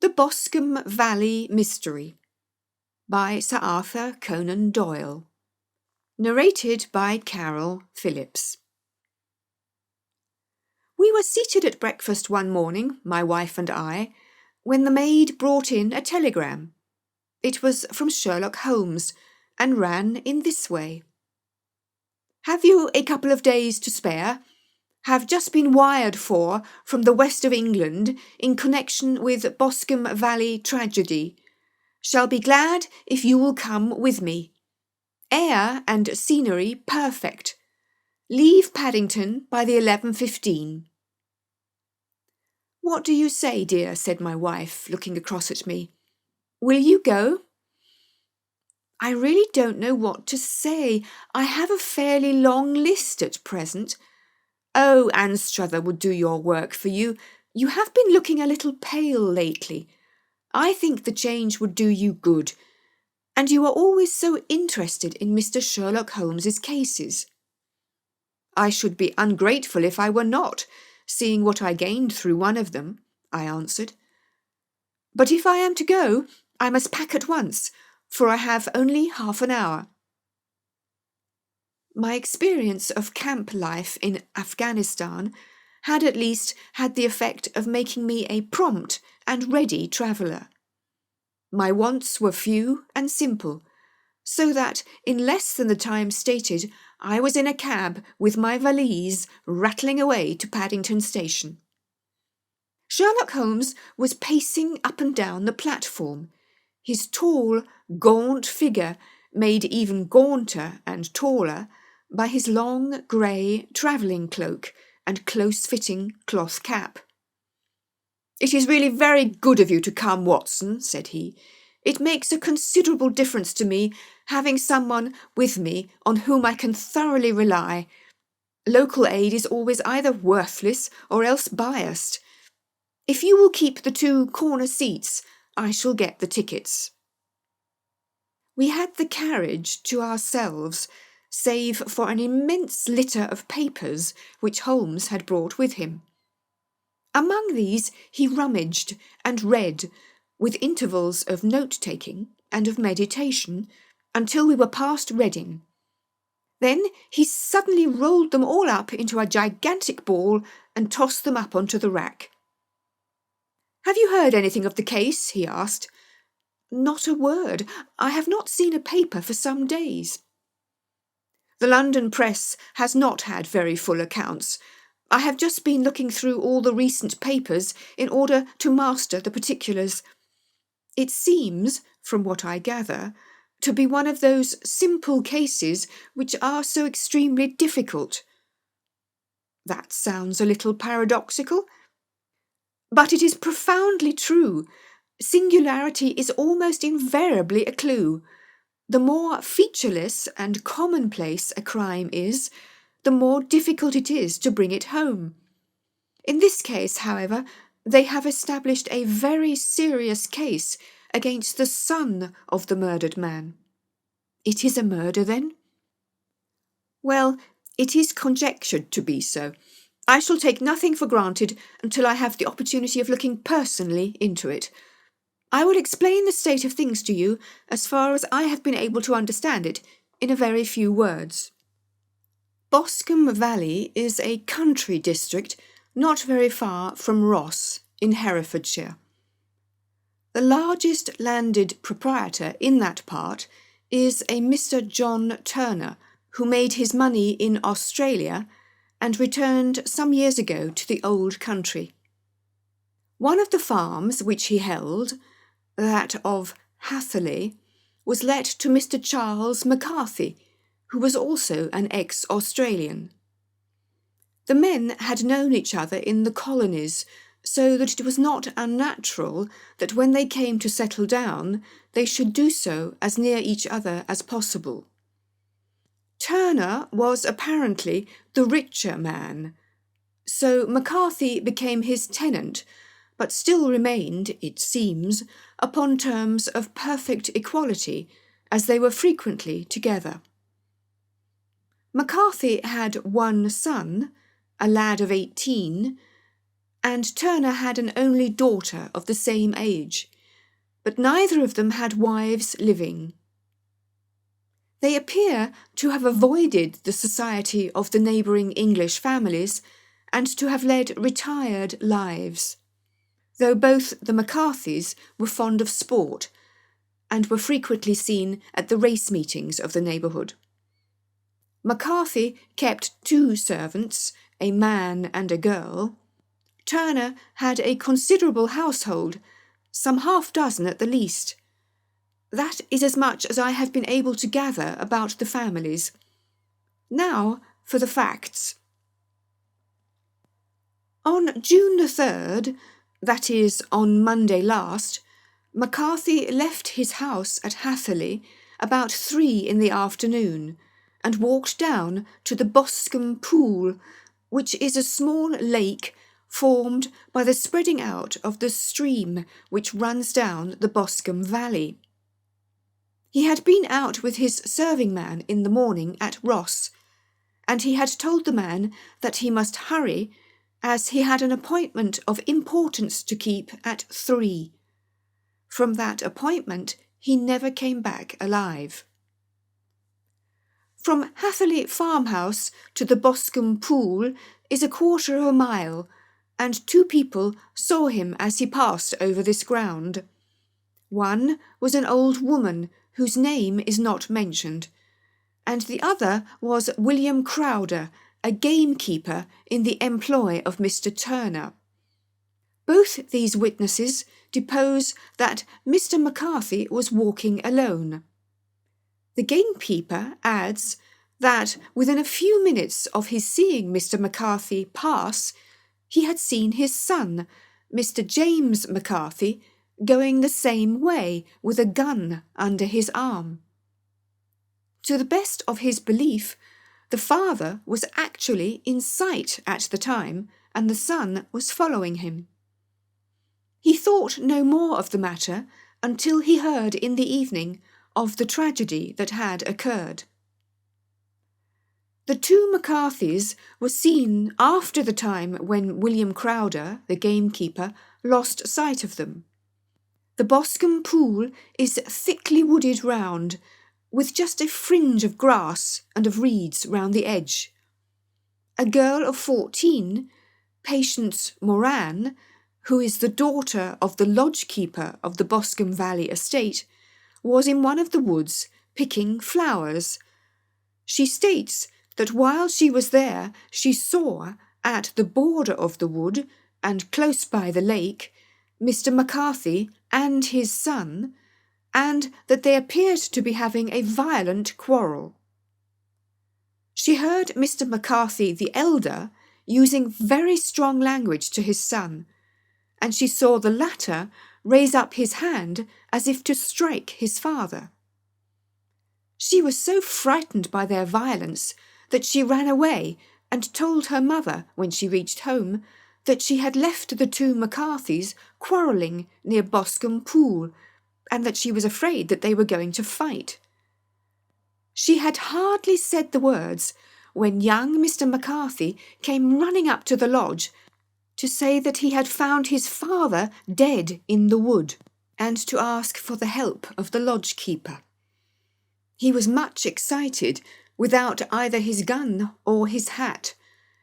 The Boscombe Valley Mystery by Sir Arthur Conan Doyle. Narrated by Carol Phillips. We were seated at breakfast one morning, my wife and I, when the maid brought in a telegram. It was from Sherlock Holmes and ran in this way. "Have you a couple of days to spare? Have just been wired for from the west of England in connection with Boscombe Valley tragedy. Shall be glad if you will come with me. Air and scenery perfect. Leave Paddington by the 11:15. "What do you say, dear?" said my wife, looking across at me. "Will you go?" "I really don't know what to say. I have a fairly long list at present." "Oh, Anstruther would do your work for you. You have been looking a little pale lately. I think the change would do you good. And you are always so interested in Mr. Sherlock Holmes's cases." "I should be ungrateful if I were not, seeing what I gained through one of them," I answered. "But if I am to go, I must pack at once, for I have only half an hour." My experience of camp life in Afghanistan had at least had the effect of making me a prompt and ready traveller. My wants were few and simple, so that in less than the time stated I was in a cab with my valise rattling away to Paddington Station. Sherlock Holmes was pacing up and down the platform, his tall, gaunt figure made even gaunter and taller by his long grey travelling cloak and close-fitting cloth cap. "It is really very good of you to come, Watson," said he. "It makes a considerable difference to me having someone with me on whom I can thoroughly rely. Local aid is always either worthless or else biased. If you will keep the 2 corner seats, I shall get the tickets." We had the carriage to ourselves, save for an immense litter of papers which Holmes had brought with him. Among these he rummaged and read, with intervals of note-taking and of meditation, until we were past Reading. Then he suddenly rolled them all up into a gigantic ball and tossed them up onto the rack. "Have you heard anything of the case?" he asked. "Not a word. I have not seen a paper for some days." "The London press has not had very full accounts. I have just been looking through all the recent papers in order to master the particulars. It seems, from what I gather, to be one of those simple cases which are so extremely difficult." "That sounds a little paradoxical." "But it is profoundly true. Singularity is almost invariably a clue. The more featureless and commonplace a crime is, the more difficult it is to bring it home. In this case, however, they have established a very serious case against the son of the murdered man." "It is a murder, then?" "Well, it is conjectured to be so. I shall take nothing for granted until I have the opportunity of looking personally into it. I will explain the state of things to you as far as I have been able to understand it in a very few words. Boscombe Valley is a country district not very far from Ross in Herefordshire. The largest landed proprietor in that part is a Mr. John Turner, who made his money in Australia and returned some years ago to the old country. One of the farms which he held, that of Hatherley, was let to Mr. Charles McCarthy, who was also an ex-Australian. The men had known each other in the colonies, so that it was not unnatural that when they came to settle down, they should do so as near each other as possible. Turner was apparently the richer man, so McCarthy became his tenant, but still remained, it seems, upon terms of perfect equality, as they were frequently together. McCarthy had one son, a lad of 18, and Turner had an only daughter of the same age, but neither of them had wives living. They appear to have avoided the society of the neighbouring English families and to have led retired lives, though both the McCarthys were fond of sport and were frequently seen at the race meetings of the neighbourhood. McCarthy kept 2 servants, a man and a girl. Turner had a considerable household, some half-dozen at the least. That is as much as I have been able to gather about the families. Now for the facts. On June the 3rd, that is, on Monday last, McCarthy left his house at Hatherley about 3 in the afternoon and walked down to the Boscombe pool, which is a small lake formed by the spreading out of the stream which runs down the Boscombe valley. He had been out with his serving man in the morning at Ross, and he had told the man that he must hurry, as he had an appointment of importance to keep at 3. From that appointment he never came back alive. From Hatherley farmhouse to the Boscombe pool is 1/4 of a mile, and 2 people saw him as he passed over this ground. One was an old woman whose name is not mentioned, and the other was William Crowder, a gamekeeper in the employ of Mr. Turner. Both these witnesses depose that Mr. McCarthy was walking alone. The gamekeeper adds that within a few minutes of his seeing Mr. McCarthy pass, he had seen his son, Mr. James McCarthy, going the same way with a gun under his arm. To the best of his belief, the father was actually in sight at the time, and the son was following him. He thought no more of the matter until he heard in the evening of the tragedy that had occurred. The 2 McCarthys were seen after the time when William Crowder, the gamekeeper, lost sight of them. The Boscombe pool is thickly wooded round, with just a fringe of grass and of reeds round the edge. A girl of 14, Patience Moran, who is the daughter of the lodge-keeper of the Boscombe Valley estate, was in one of the woods picking flowers. She states that while she was there she saw, at the border of the wood and close by the lake, Mr. McCarthy and his son, and that they appeared to be having a violent quarrel. She heard Mr. McCarthy the elder using very strong language to his son, and she saw the latter raise up his hand as if to strike his father. She was so frightened by their violence that she ran away and told her mother, when she reached home, that she had left the 2 McCarthys quarrelling near Boscombe pool, and that she was afraid that they were going to fight. She had hardly said the words when young Mr. McCarthy came running up to the lodge to say that he had found his father dead in the wood, and to ask for the help of the lodge-keeper. He was much excited, without either his gun or his hat,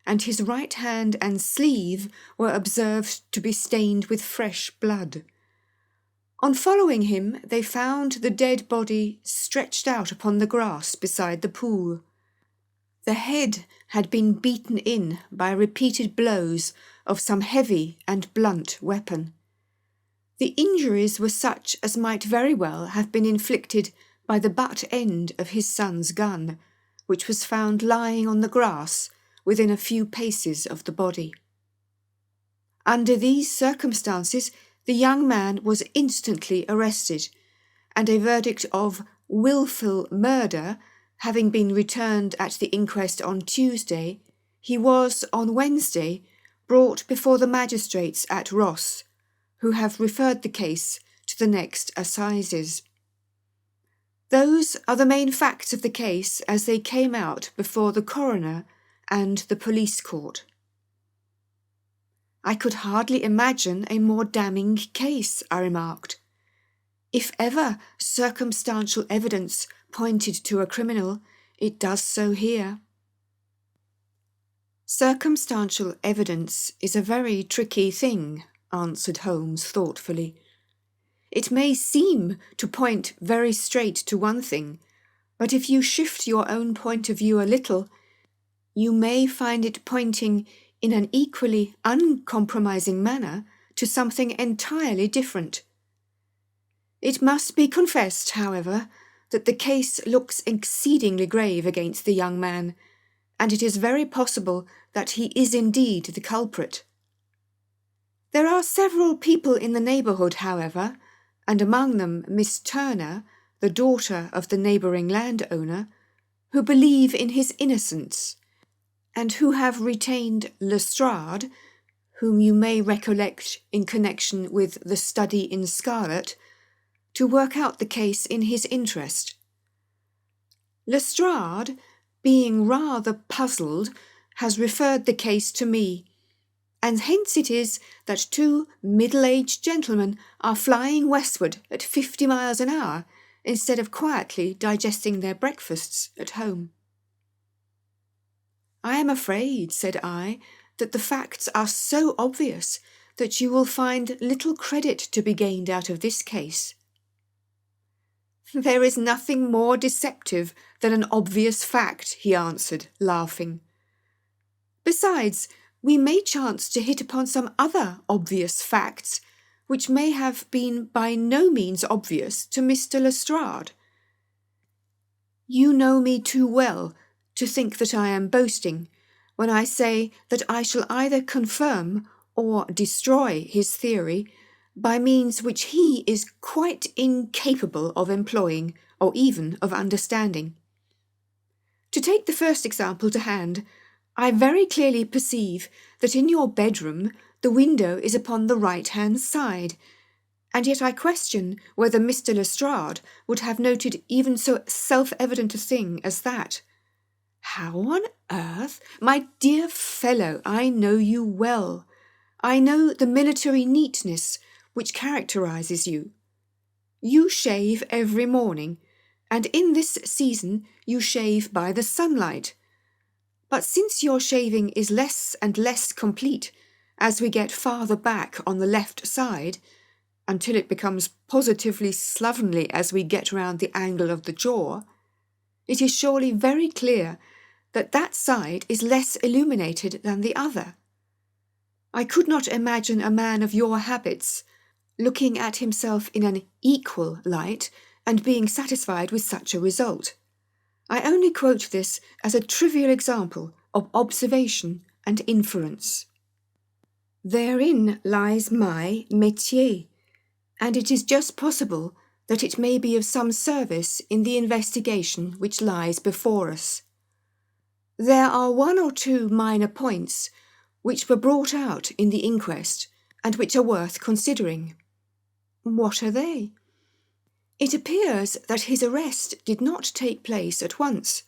and his right hand and sleeve were observed to be stained with fresh blood. On following him, they found the dead body stretched out upon the grass beside the pool. The head had been beaten in by repeated blows of some heavy and blunt weapon. The injuries were such as might very well have been inflicted by the butt end of his son's gun, which was found lying on the grass within a few paces of the body. Under these circumstances, the young man was instantly arrested, and a verdict of wilful murder having been returned at the inquest on Tuesday, he was, on Wednesday, brought before the magistrates at Ross, who have referred the case to the next assizes. Those are the main facts of the case as they came out before the coroner and the police court. I could hardly imagine a more damning case, I remarked. If ever circumstantial evidence pointed to a criminal, it does so here. Circumstantial evidence is a very tricky thing, answered Holmes thoughtfully. It may seem to point very straight to one thing, but if you shift your own point of view a little, you may find it pointing in an equally uncompromising manner to something entirely different. It must be confessed, however, that the case looks exceedingly grave against the young man, and it is very possible that he is indeed the culprit. There are several people in the neighbourhood, however, and among them Miss Turner, the daughter of the neighbouring landowner, who believe in his innocence, and who have retained Lestrade, whom you may recollect in connection with The Study in Scarlet, to work out the case in his interest. Lestrade, being rather puzzled, has referred the case to me, and hence it is that two middle-aged gentlemen are flying westward at 50 miles an hour instead of quietly digesting their breakfasts at home. I am afraid, said I, that the facts are so obvious that you will find little credit to be gained out of this case. There is nothing more deceptive than an obvious fact, he answered, laughing. Besides, we may chance to hit upon some other obvious facts which may have been by no means obvious to Mr. Lestrade. You know me too well to think that I am boasting when I say that I shall either confirm or destroy his theory by means which he is quite incapable of employing or even of understanding. To take the first example to hand, I very clearly perceive that in your bedroom the window is upon the right-hand side, and yet I question whether Mr. Lestrade would have noted even so self-evident a thing as that. How on earth? My dear fellow, I know you well. I know the military neatness which characterises you. You shave every morning, and in this season you shave by the sunlight. But since your shaving is less and less complete as we get farther back on the left side, until it becomes positively slovenly as we get round the angle of the jaw, it is surely very clear that that side is less illuminated than the other. I could not imagine a man of your habits looking at himself in an equal light and being satisfied with such a result. I only quote this as a trivial example of observation and inference. Therein lies my métier, and it is just possible that it may be of some service in the investigation which lies before us. There are one or two minor points which were brought out in the inquest and which are worth considering. What are they? It appears that his arrest did not take place at once,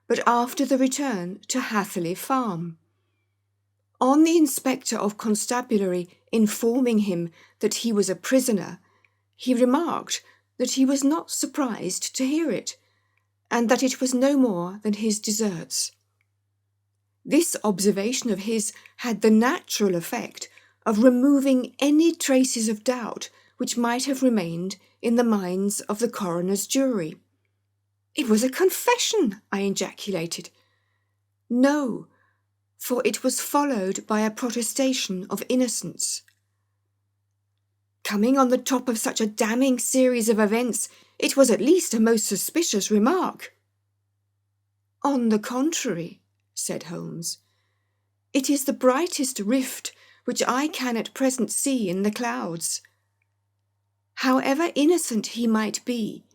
but after the return to Hatherley Farm. On the Inspector of Constabulary informing him that he was a prisoner, he remarked that he was not surprised to hear it, and that it was no more than his deserts. This observation of his had the natural effect of removing any traces of doubt which might have remained in the minds of the coroner's jury. It was a confession, I ejaculated. No, for it was followed by a protestation of innocence. Coming on the top of such a damning series of events, it was at least a most suspicious remark. On the contrary, said Holmes, it is the brightest rift which I can at present see in the clouds. However innocent he might be,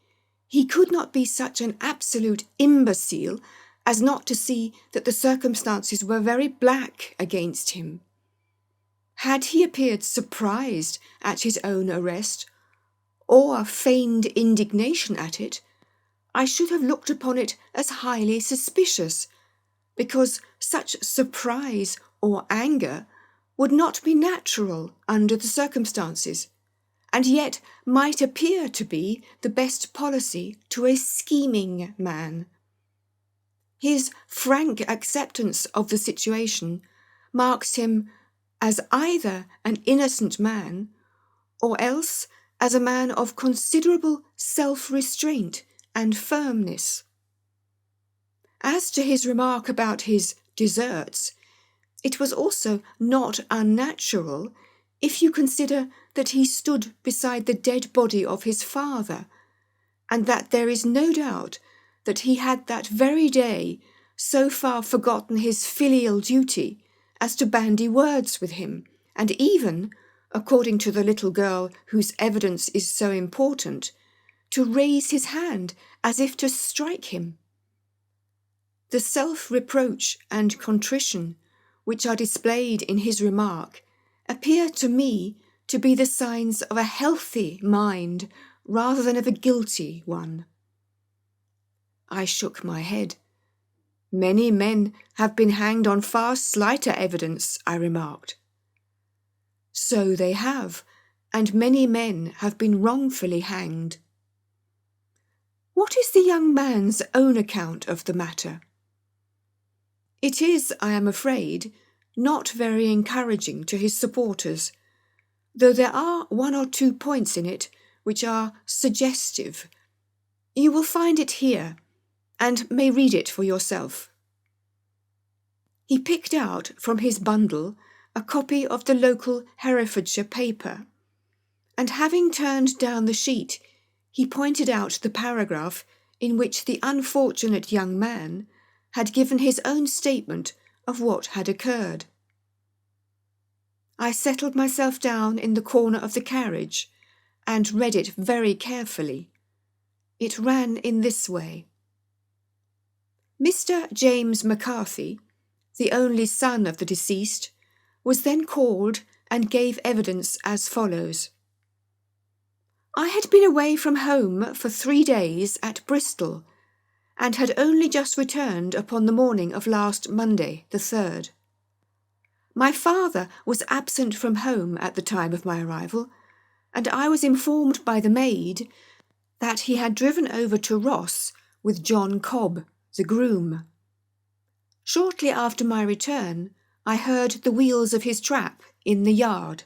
he could not be such an absolute imbecile as not to see that the circumstances were very black against him. Had he appeared surprised at his own arrest, or feigned indignation at it, I should have looked upon it as highly suspicious, because such surprise or anger would not be natural under the circumstances, and yet might appear to be the best policy to a scheming man. His frank acceptance of the situation marks him as either an innocent man or else as a man of considerable self-restraint and firmness. As to his remark about his deserts, it was also not unnatural if you consider that he stood beside the dead body of his father, and that there is no doubt that he had that very day so far forgotten his filial duty as to bandy words with him, and even, according to the little girl whose evidence is so important, to raise his hand as if to strike him. The self-reproach and contrition which are displayed in his remark appear to me to be the signs of a healthy mind rather than of a guilty one. I shook my head. Many men have been hanged on far slighter evidence, I remarked. So they have, and many men have been wrongfully hanged. What is the young man's own account of the matter? It is, I am afraid, not very encouraging to his supporters, though there are 1 or 2 points in it which are suggestive. You will find it here, and may read it for yourself. He picked out from his bundle a copy of the local Herefordshire paper, and having turned down the sheet, he pointed out the paragraph in which the unfortunate young man had given his own statement of what had occurred. I settled myself down in the corner of the carriage and read it very carefully. It ran in this way. Mr. James McCarthy, the only son of the deceased, was then called and gave evidence as follows. I had been away from home for 3 days at Bristol, and had only just returned upon the morning of last Monday, the 3rd. My father was absent from home at the time of my arrival, and I was informed by the maid that he had driven over to Ross with John Cobb, the groom. Shortly after my return, I heard the wheels of his trap in the yard,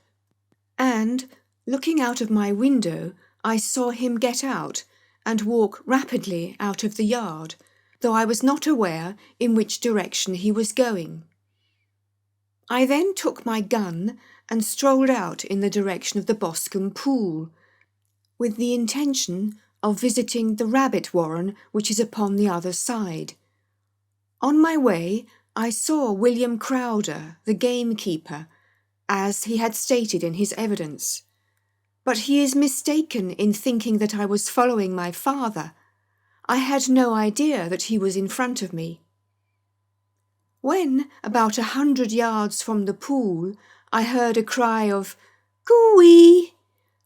and, looking out of my window, I saw him get out and walk rapidly out of the yard, though I was not aware in which direction he was going. I then took my gun and strolled out in the direction of the Boscombe pool, with the intention of visiting the rabbit warren which is upon the other side. On my way, I saw William Crowder, the gamekeeper, as he had stated in his evidence. But he is mistaken in thinking that I was following my father. I had no idea that he was in front of me. When, about 100 yards from the pool, I heard a cry of "Coo-ee!"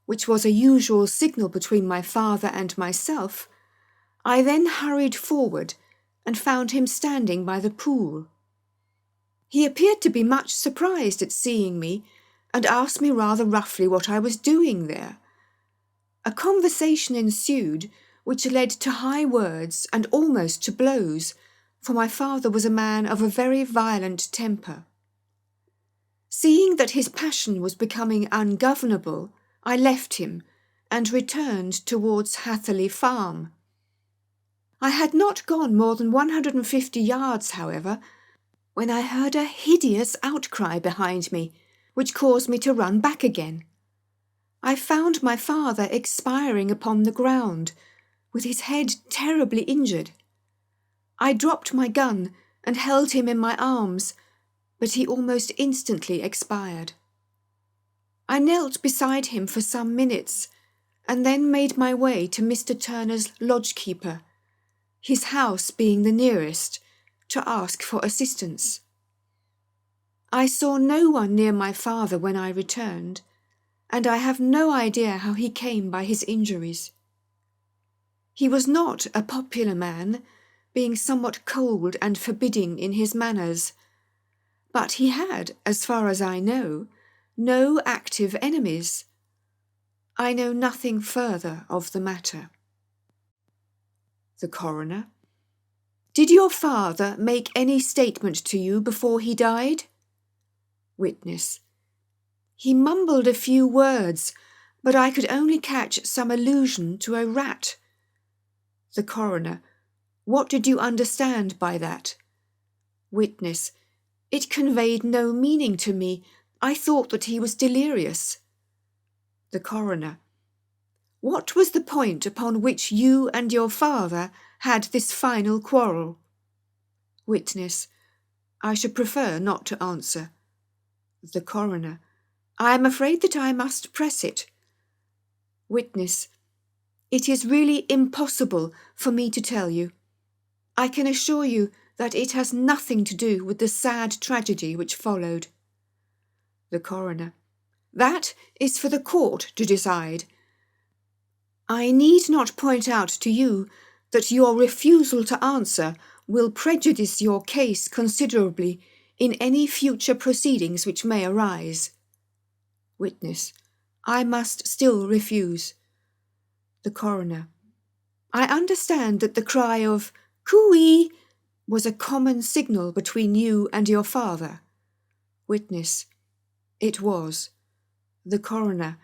which was a usual signal between my father and myself, I then hurried forward and found him standing by the pool. He appeared to be much surprised at seeing me, and asked me rather roughly what I was doing there. A conversation ensued which led to high words and almost to blows, for my father was a man of a very violent temper. Seeing that his passion was becoming ungovernable, I left him and returned towards Hatherley Farm. I had not gone more than 150 yards, however, when I heard a hideous outcry behind me, which caused me to run back again. I found my father expiring upon the ground, with his head terribly injured. I dropped my gun and held him in my arms, but he almost instantly expired. I knelt beside him for some minutes, and then made my way to Mr. Turner's lodge-keeper, his house being the nearest, to ask for assistance. I saw no one near my father when I returned, and I have no idea how he came by his injuries. He was not a popular man, being somewhat cold and forbidding in his manners, But he had, as far as I know, no active enemies. I know nothing further of the matter. The Coroner: Did your father make any statement to you before he died? Witness: He mumbled a few words, but I could only catch some allusion to a rat. The Coroner: What did you understand by that? Witness: It conveyed no meaning to me. I thought that he was delirious. The Coroner: What was the point upon which you and your father had this final quarrel? Witness: I should prefer not to answer. The Coroner: I am afraid that I must press it. Witness: It is really impossible for me to tell you. I can assure you that it has nothing to do with the sad tragedy which followed. The Coroner: That is for the court to decide. I need not point out to you that your refusal to answer will prejudice your case considerably in any future proceedings which may arise. Witness: I must still refuse. The Coroner: I understand that the cry of "Cooey" was a common signal between you and your father. Witness: It was. The Coroner: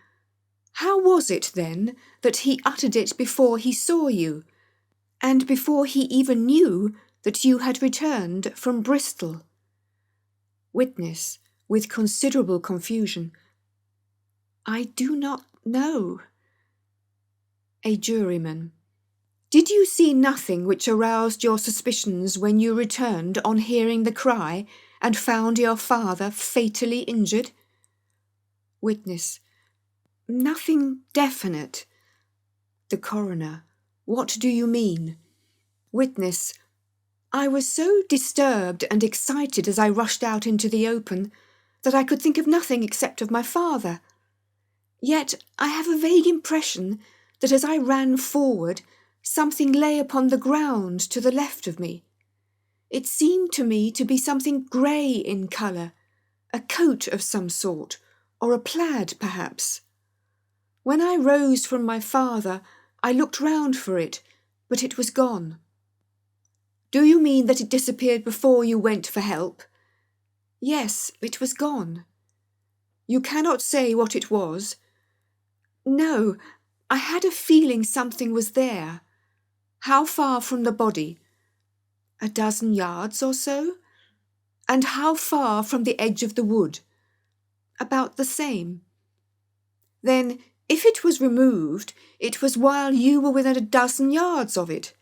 How was it, then, that he uttered it before he saw you, and before he even knew that you had returned from Bristol? Witness, with considerable confusion: I do not know. A Juryman: Did you see nothing which aroused your suspicions when you returned on hearing the cry and found your father fatally injured? Witness: Nothing definite. The Coroner: What do you mean? Witness: I was so disturbed and excited as I rushed out into the open that I could think of nothing except of my father. Yet I have a vague impression that as I ran forward, something lay upon the ground to the left of me. It seemed to me to be something grey in colour, a coat of some sort, or a plaid perhaps. When I rose from my father, I looked round for it, but it was gone. Do you mean that it disappeared before you went for help? Yes, it was gone. You cannot say what it was? No, I had a feeling something was there. How far from the body? 12 yards or so? And how far from the edge of the wood? About the same. Then, if it was removed, it was while you were within 12 yards of it.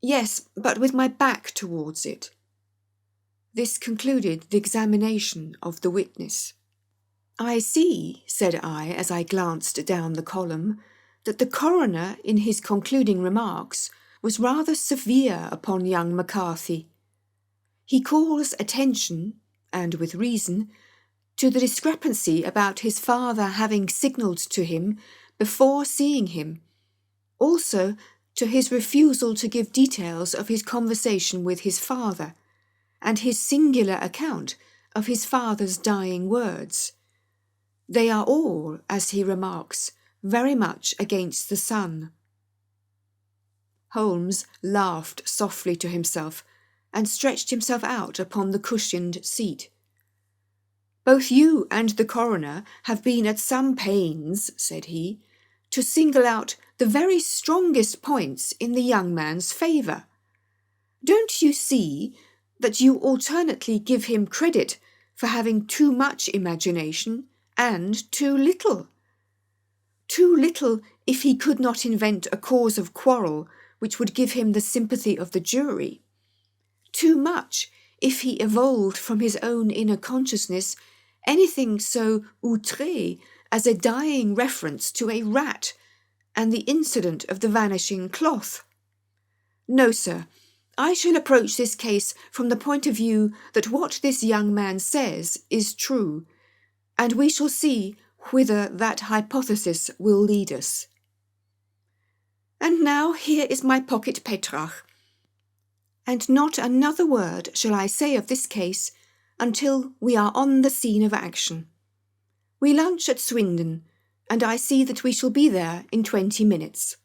Yes, but with my back towards it. This concluded the examination of the witness. I see, said I as I glanced down the column, that the Coroner, in his concluding remarks, was rather severe upon young McCarthy. He calls attention, and with reason, to the discrepancy about his father having signalled to him before seeing him, also to his refusal to give details of his conversation with his father, and his singular account of his father's dying words. They are all, as he remarks, very much against the sun. Holmes laughed softly to himself and stretched himself out upon the cushioned seat. Both you and the Coroner have been at some pains, said he, to single out the very strongest points in the young man's favour. Don't you see that you alternately give him credit for having too much imagination and too little? Too little if he could not invent a cause of quarrel which would give him the sympathy of the jury. Too much if he evolved from his own inner consciousness anything so outré as a dying reference to a rat and the incident of the vanishing cloth. No, sir, I shall approach this case from the point of view that what this young man says is true, and we shall see whither that hypothesis will lead us. And now here is my pocket Petrach, and not another word shall I say of this case until we are on the scene of action. We lunch at Swindon, and I see that we shall be there in 20 minutes.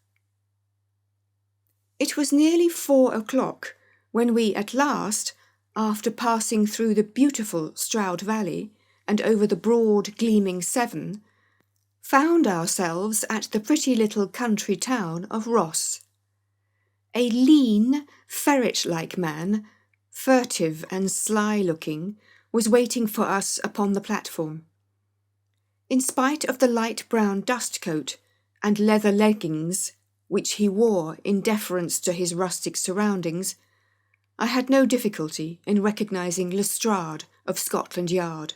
It was nearly 4 o'clock when we at last, after passing through the beautiful Stroud Valley and over the broad gleaming Severn, found ourselves at the pretty little country town of Ross. A lean, ferret-like man, furtive and sly-looking, was waiting for us upon the platform. In spite of the light brown dust coat and leather leggings which he wore in deference to his rustic surroundings, I had no difficulty in recognising Lestrade of Scotland Yard.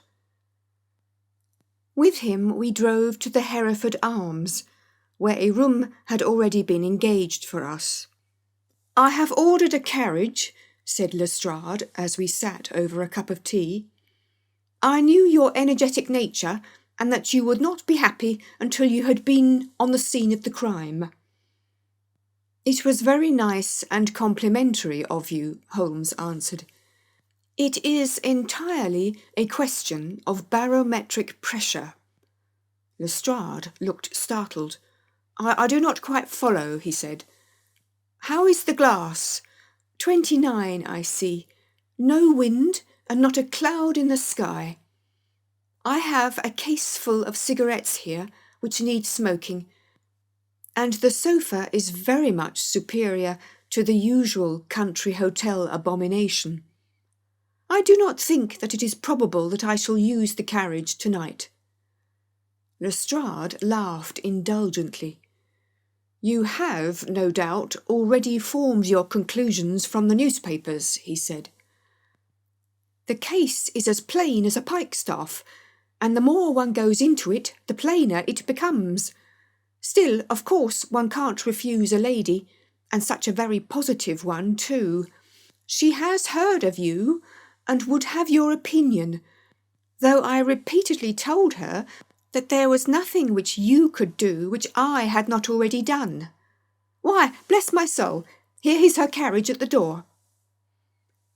With him we drove to the Hereford Arms, where a room had already been engaged for us. "I have ordered a carriage," said Lestrade as we sat over a cup of tea. "I knew your energetic nature, and that you would not be happy until you had been on the scene of the crime." "It was very nice and complimentary of you," Holmes answered. "It is entirely a question of barometric pressure." Lestrade looked startled. I do not quite follow," he said. "How is the glass?" 29, I see. No wind and not a cloud in the sky. I have a case full of cigarettes here which need smoking, and the sofa is very much superior to the usual country hotel abomination. I do not think that it is probable that I shall use the carriage tonight." Lestrade laughed indulgently. "You have, no doubt, already formed your conclusions from the newspapers," he said. "The case is as plain as a pikestaff, and the more one goes into it, the plainer it becomes. Still, of course, one can't refuse a lady, and such a very positive one, too. She has heard of you, and would have your opinion, though I repeatedly told her that there was nothing which you could do which I had not already done. Why, bless my soul, here is her carriage at the door."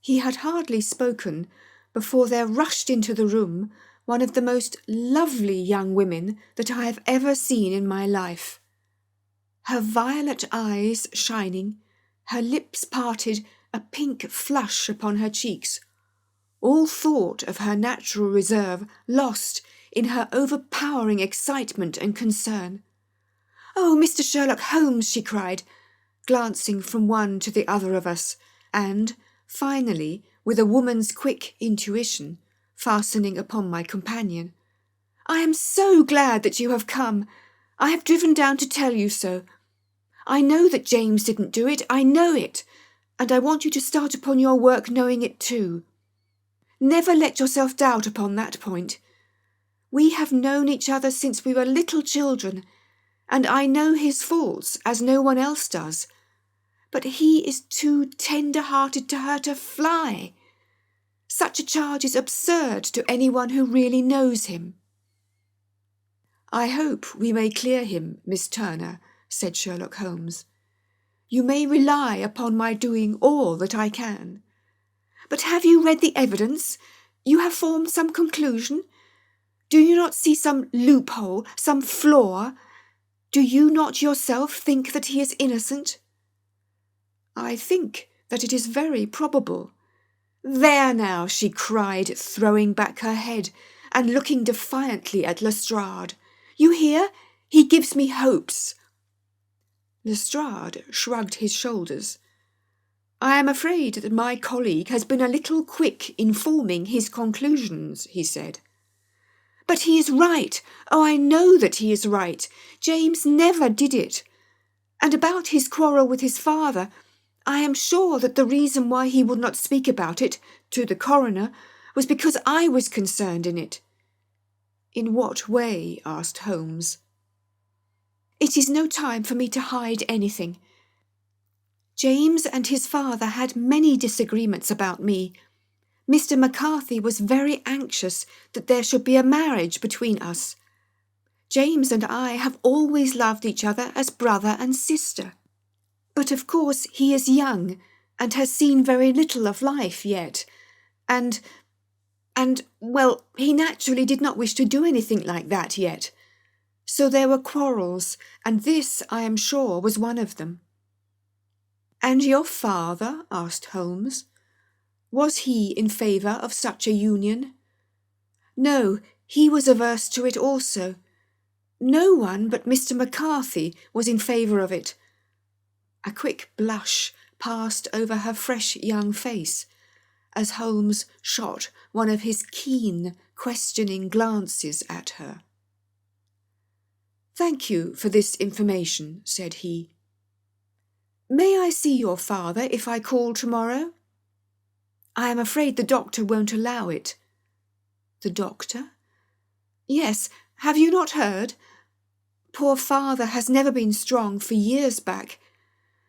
He had hardly spoken before there rushed into the room one of the most lovely young women that I have ever seen in my life. Her violet eyes shining, her lips parted, a pink flush upon her cheeks, all thought of her natural reserve lost in her overpowering excitement and concern. "Oh, Mr. Sherlock Holmes," she cried, glancing from one to the other of us, and, finally, with a woman's quick intuition, fastening upon my companion. "I am so glad that you have come. I have driven down to tell you so. I know that James didn't do it, I know it, and I want you to start upon your work knowing it too. Never let yourself doubt upon that point. We have known each other since we were little children, and I know his faults as no one else does. But he is too tender-hearted to hurt a fly. Such a charge is absurd to anyone who really knows him." "I hope we may clear him, Miss Turner," said Sherlock Holmes. "You may rely upon my doing all that I can. But have you read the evidence? You have formed some conclusion? Do you not see some loophole, some flaw? Do you not yourself think that he is innocent?" "I think that it is very probable." "There now," she cried, throwing back her head and looking defiantly at Lestrade. "You hear? He gives me hopes." Lestrade shrugged his shoulders. "I am afraid that my colleague has been a little quick in forming his conclusions," he said. "But he is right. Oh, I know that he is right. James never did it. And about his quarrel with his father, I am sure that the reason why he would not speak about it to the coroner was because I was concerned in it." "In what way?" asked Holmes. "It is no time for me to hide anything. James and his father had many disagreements about me. Mr. McCarthy was very anxious that there should be a marriage between us. James and I have always loved each other as brother and sister. But of course he is young and has seen very little of life yet, and And, well, he naturally did not wish to do anything like that yet. So there were quarrels, and this, I am sure, was one of them. And your father? Asked Holmes. Was he in favour of such a union? No, he was averse to it also. No one but Mr. McCarthy was in favour of it. A quick blush passed over her fresh young face as Holmes shot one of his keen, questioning glances at her. Thank you for this information, said he. May I see your father if I call tomorrow? I am afraid the doctor won't allow it. The doctor? Yes, have you not heard? Poor father has never been strong for years back,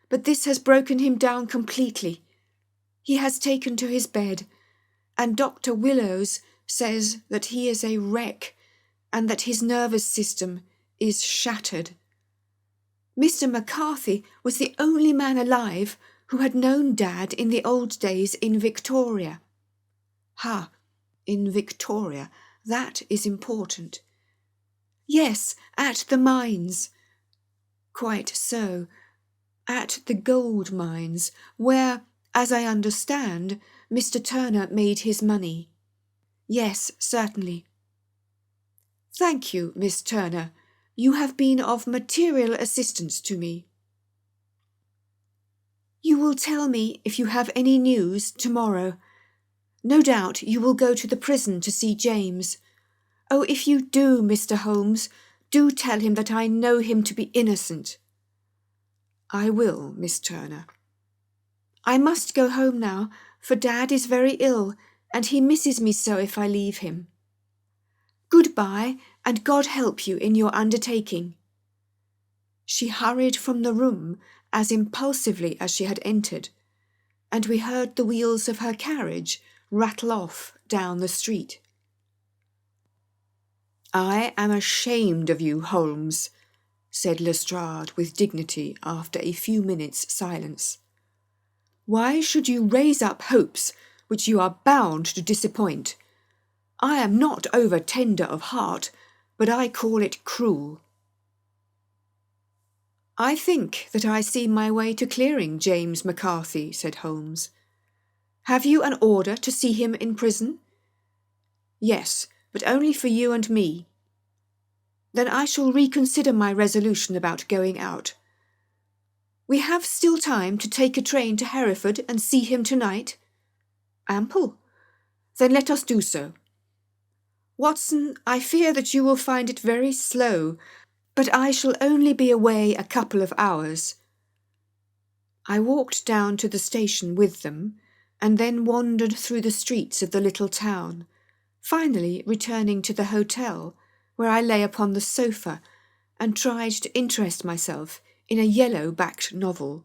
but this has broken him down completely. He has taken to his bed, and Dr. Willows says that he is a wreck and that his nervous system is shattered. Mr. McCarthy was the only man alive who had known Dad in the old days in Victoria. Ha, in Victoria, that is important. Yes, at the mines. Quite so. At the gold mines, where, as I understand, Mr. Turner made his money. Yes, certainly. Thank you, Miss Turner. You have been of material assistance to me. You will tell me if you have any news tomorrow. No doubt you will go to the prison to see James. Oh, if you do, Mr. Holmes, do tell him that I know him to be innocent. I will, Miss Turner. I must go home now, for Dad is very ill, and he misses me so if I leave him. Goodbye, and God help you in your undertaking. She hurried from the room as impulsively as she had entered, and we heard the wheels of her carriage rattle off down the street. I am ashamed of you, Holmes, said Lestrade with dignity after a few minutes' silence. Why should you raise up hopes which you are bound to disappoint? I am not over tender of heart, but I call it cruel. I think that I see my way to clearing James McCarthy, said Holmes. Have you an order to see him in prison? Yes, but only for you and me. Then I shall reconsider my resolution about going out. We have still time to take a train to Hereford and see him tonight? Ample. Then let us do so. Watson, I fear that you will find it very slow, but I shall only be away a couple of hours. I walked down to the station with them, and then wandered through the streets of the little town, finally returning to the hotel, where I lay upon the sofa and tried to interest myself in a yellow-backed novel.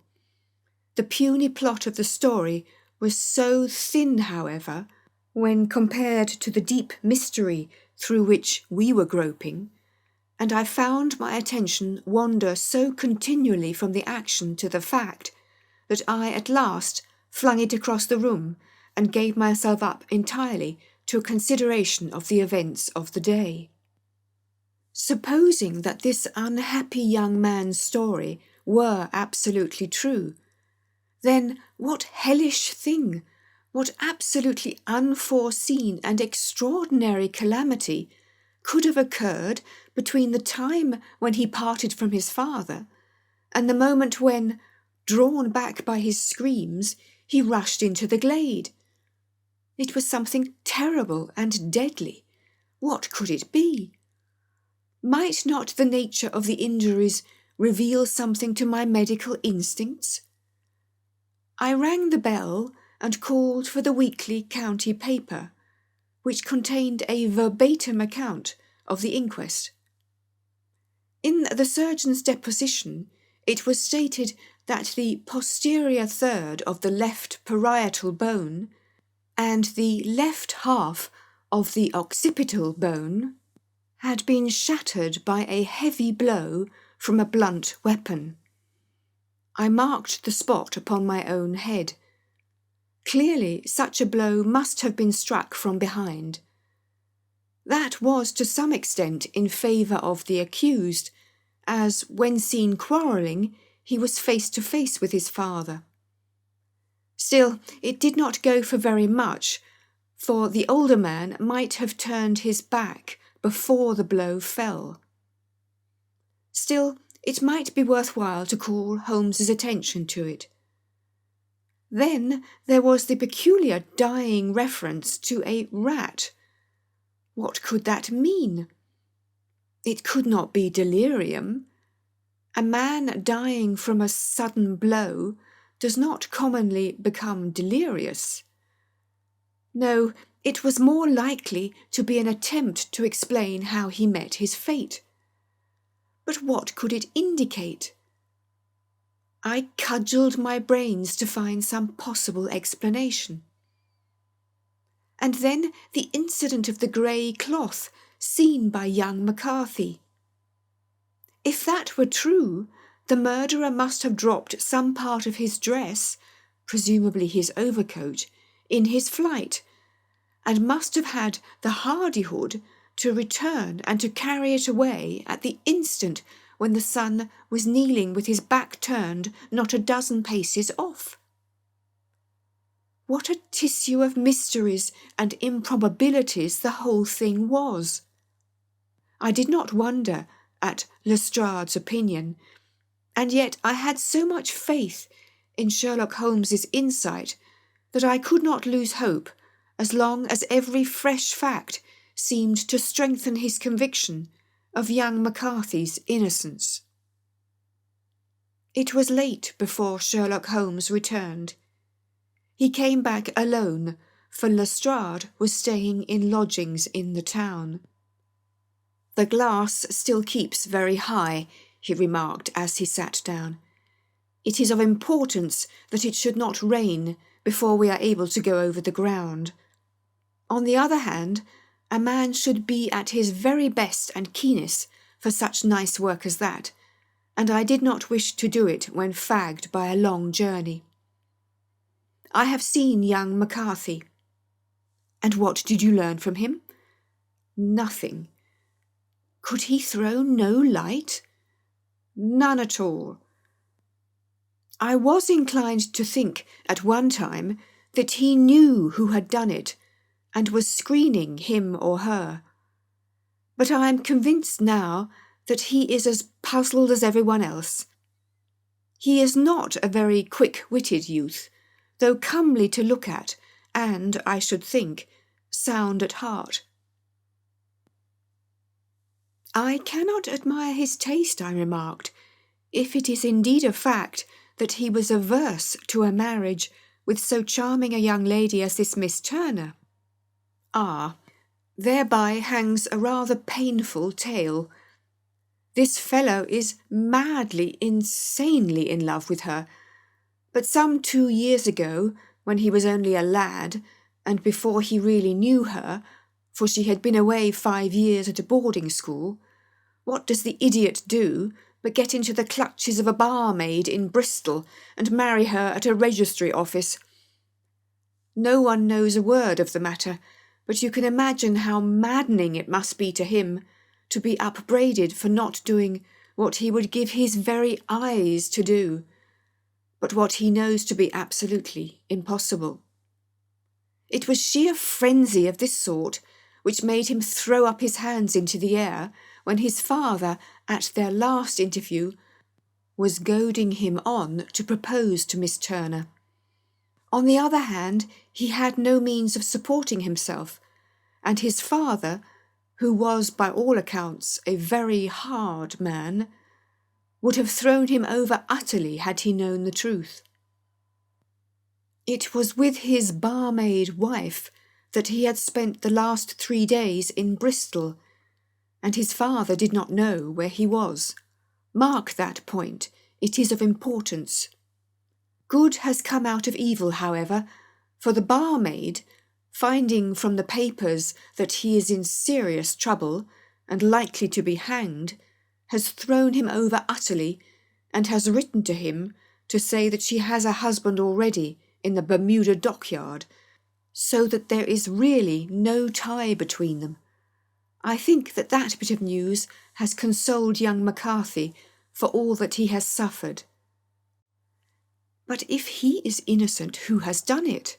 The puny plot of the story was so thin, however, when compared to the deep mystery through which we were groping, and I found my attention wander so continually from the action to the fact that I at last flung it across the room and gave myself up entirely to a consideration of the events of the day. Supposing that this unhappy young man's story were absolutely true, then what hellish thing, what absolutely unforeseen and extraordinary calamity could have occurred between the time when he parted from his father and the moment when, drawn back by his screams, he rushed into the glade? It was something terrible and deadly. What could it be? Might not the nature of the injuries reveal something to my medical instincts? I rang the bell and called for the weekly county paper, which contained a verbatim account of the inquest. In the surgeon's deposition, it was stated that the posterior third of the left parietal bone and the left half of the occipital bone had been shattered by a heavy blow from a blunt weapon. I marked the spot upon my own head. Clearly, such a blow must have been struck from behind. That was to some extent in favour of the accused, as, when seen quarrelling, he was face to face with his father. Still, it did not go for very much, for the older man might have turned his back before the blow fell. Still, it might be worthwhile to call Holmes's attention to it. Then there was the peculiar dying reference to a rat. What could that mean? It could not be delirium. A man dying from a sudden blow does not commonly become delirious. No, it was more likely to be an attempt to explain how he met his fate. But what could it indicate? I cudgelled my brains to find some possible explanation. And then the incident of the grey cloth seen by young McCarthy. If that were true, the murderer must have dropped some part of his dress, presumably his overcoat, in his flight, and must have had the hardihood to return and to carry it away at the instant when the son was kneeling with his back turned not a dozen paces off. What a tissue of mysteries and improbabilities the whole thing was! I did not wonder at Lestrade's opinion, and yet I had so much faith in Sherlock Holmes's insight that I could not lose hope as long as every fresh fact seemed to strengthen his conviction of young McCarthy's innocence. It was late before Sherlock Holmes returned. He came back alone, for Lestrade was staying in lodgings in the town. "The glass still keeps very high," he remarked as he sat down. "It is of importance that it should not rain before we are able to go over the ground. On the other hand, a man should be at his very best and keenest for such nice work as that, and I did not wish to do it when fagged by a long journey. I have seen young McCarthy." "And what did you learn from him?" "Nothing." "Could he throw no light?" "None at all." "I was inclined to think at one time that he knew who had done it and was screening him or her. But I am convinced now that he is as puzzled as everyone else. He is not a very quick-witted youth, though comely to look at, and, I should think, sound at heart." "I cannot admire his taste," I remarked, "if it is indeed a fact that he was averse to a marriage with so charming a young lady as this Miss Turner. Ah, thereby hangs a rather painful tale. This fellow is madly, insanely in love with her, but some 2 years ago, when he was only a lad, and before he really knew her, for she had been away 5 years at a boarding school, what does the idiot do but get into the clutches of a barmaid in Bristol and marry her at a registry office? No one knows a word of the matter, but you can imagine how maddening it must be to him to be upbraided for not doing what he would give his very eyes to do, but what he knows to be absolutely impossible. It was sheer frenzy of this sort which made him throw up his hands into the air when his father, at their last interview, was goading him on to propose to Miss Turner. On the other hand, he had no means of supporting himself, and his father, who was by all accounts a very hard man, would have thrown him over utterly had he known the truth. It was with his barmaid wife that he had spent the last 3 days in Bristol, and his father did not know where he was. Mark that point, it is of importance. Good has come out of evil, however, for the barmaid, finding from the papers that he is in serious trouble and likely to be hanged, has thrown him over utterly and has written to him to say that she has a husband already in the Bermuda dockyard, so that there is really no tie between them. I think that bit of news has consoled young McCarthy for all that he has suffered. But if he is innocent, who has done it?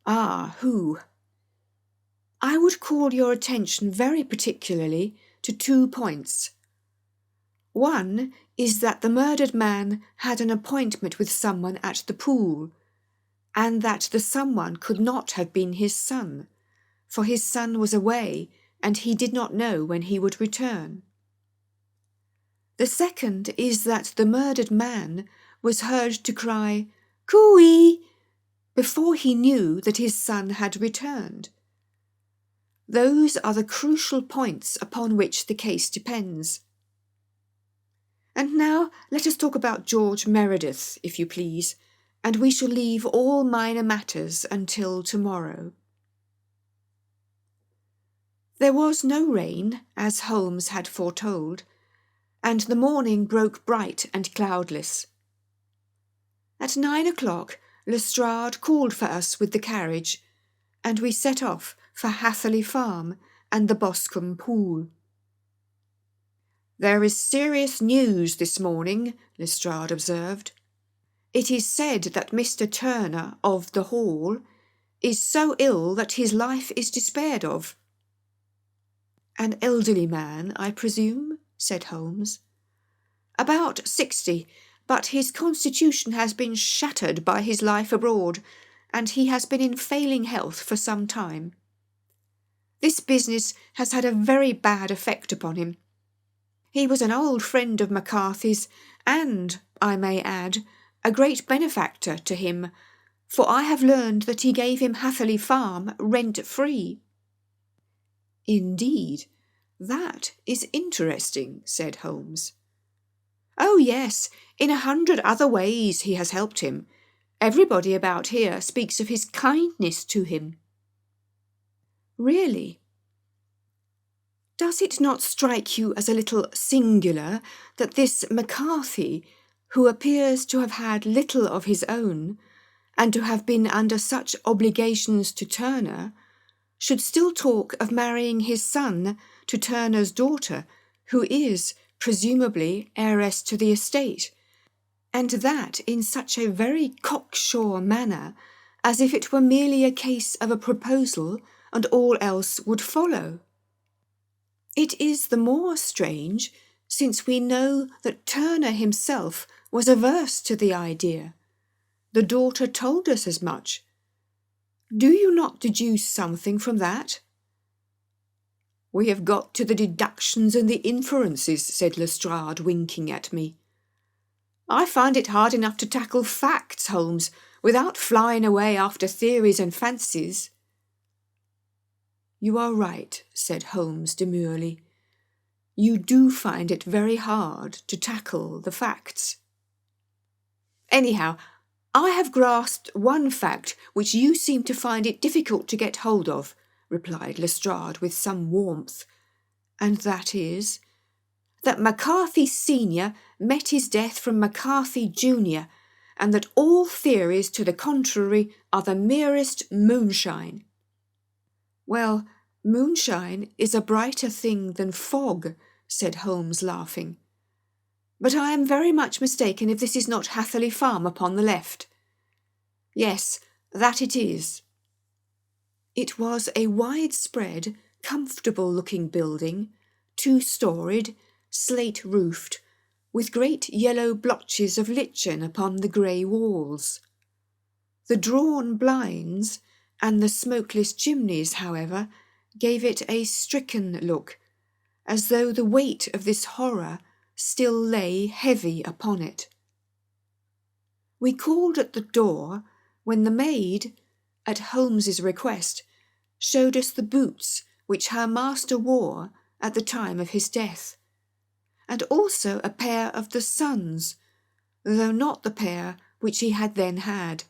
Ah, who? I would call your attention very particularly to 2 points. One is that the murdered man had an appointment with someone at the pool, and that the someone could not have been his son, for his son was away and he did not know when he would return. The second is that the murdered man was heard to cry, "Cooey!" before he knew that his son had returned. Those are the crucial points upon which the case depends. And now let us talk about George Meredith, if you please, and we shall leave all minor matters until tomorrow. There was no rain, as Holmes had foretold, and the morning broke bright and cloudless. At 9 o'clock, Lestrade called for us with the carriage, and we set off for Hatherley Farm and the Boscombe pool. "There is serious news this morning," Lestrade observed. "It is said that Mr. Turner of the Hall is so ill that his life is despaired of." "An elderly man, I presume?" said Holmes. "About 60, but his constitution has been shattered by his life abroad, and he has been in failing health for some time. This business has had a very bad effect upon him. He was an old friend of McCarthy's, and, I may add, a great benefactor to him, for I have learned that he gave him Hatherley Farm rent-free." "Indeed, that is interesting," said Holmes. "Oh, yes, in 100 other ways he has helped him. Everybody about here speaks of his kindness to him." "Really? Does it not strike you as a little singular that this McCarthy, who appears to have had little of his own, and to have been under such obligations to Turner, should still talk of marrying his son to Turner's daughter, who is, presumably, heiress to the estate, and that in such a very cocksure manner, as if it were merely a case of a proposal and all else would follow? It is the more strange, since we know that Turner himself was averse to the idea. The daughter told us as much. Do you not deduce something from that?" "We have got to the deductions and the inferences," said Lestrade, winking at me. "I find it hard enough to tackle facts, Holmes, without flying away after theories and fancies." "You are right," said Holmes demurely. "You do find it very hard to tackle the facts." "Anyhow, I have grasped one fact which you seem to find it difficult to get hold of," replied Lestrade with some warmth. "And that is?" "That McCarthy Senior met his death from McCarthy Junior, and that all theories to the contrary are the merest moonshine." "Well, moonshine is a brighter thing than fog," said Holmes, laughing. "But I am very much mistaken if this is not Hatherley Farm upon the left." "Yes, that it is." It was a widespread, comfortable-looking building, 2-storied, slate-roofed, with great yellow blotches of lichen upon the grey walls. The drawn blinds and the smokeless chimneys, however, gave it a stricken look, as though the weight of this horror still lay heavy upon it. We called at the door, when the maid, at Holmes's request, showed us the boots which her master wore at the time of his death, and also a pair of the son's, though not the pair which he had then had.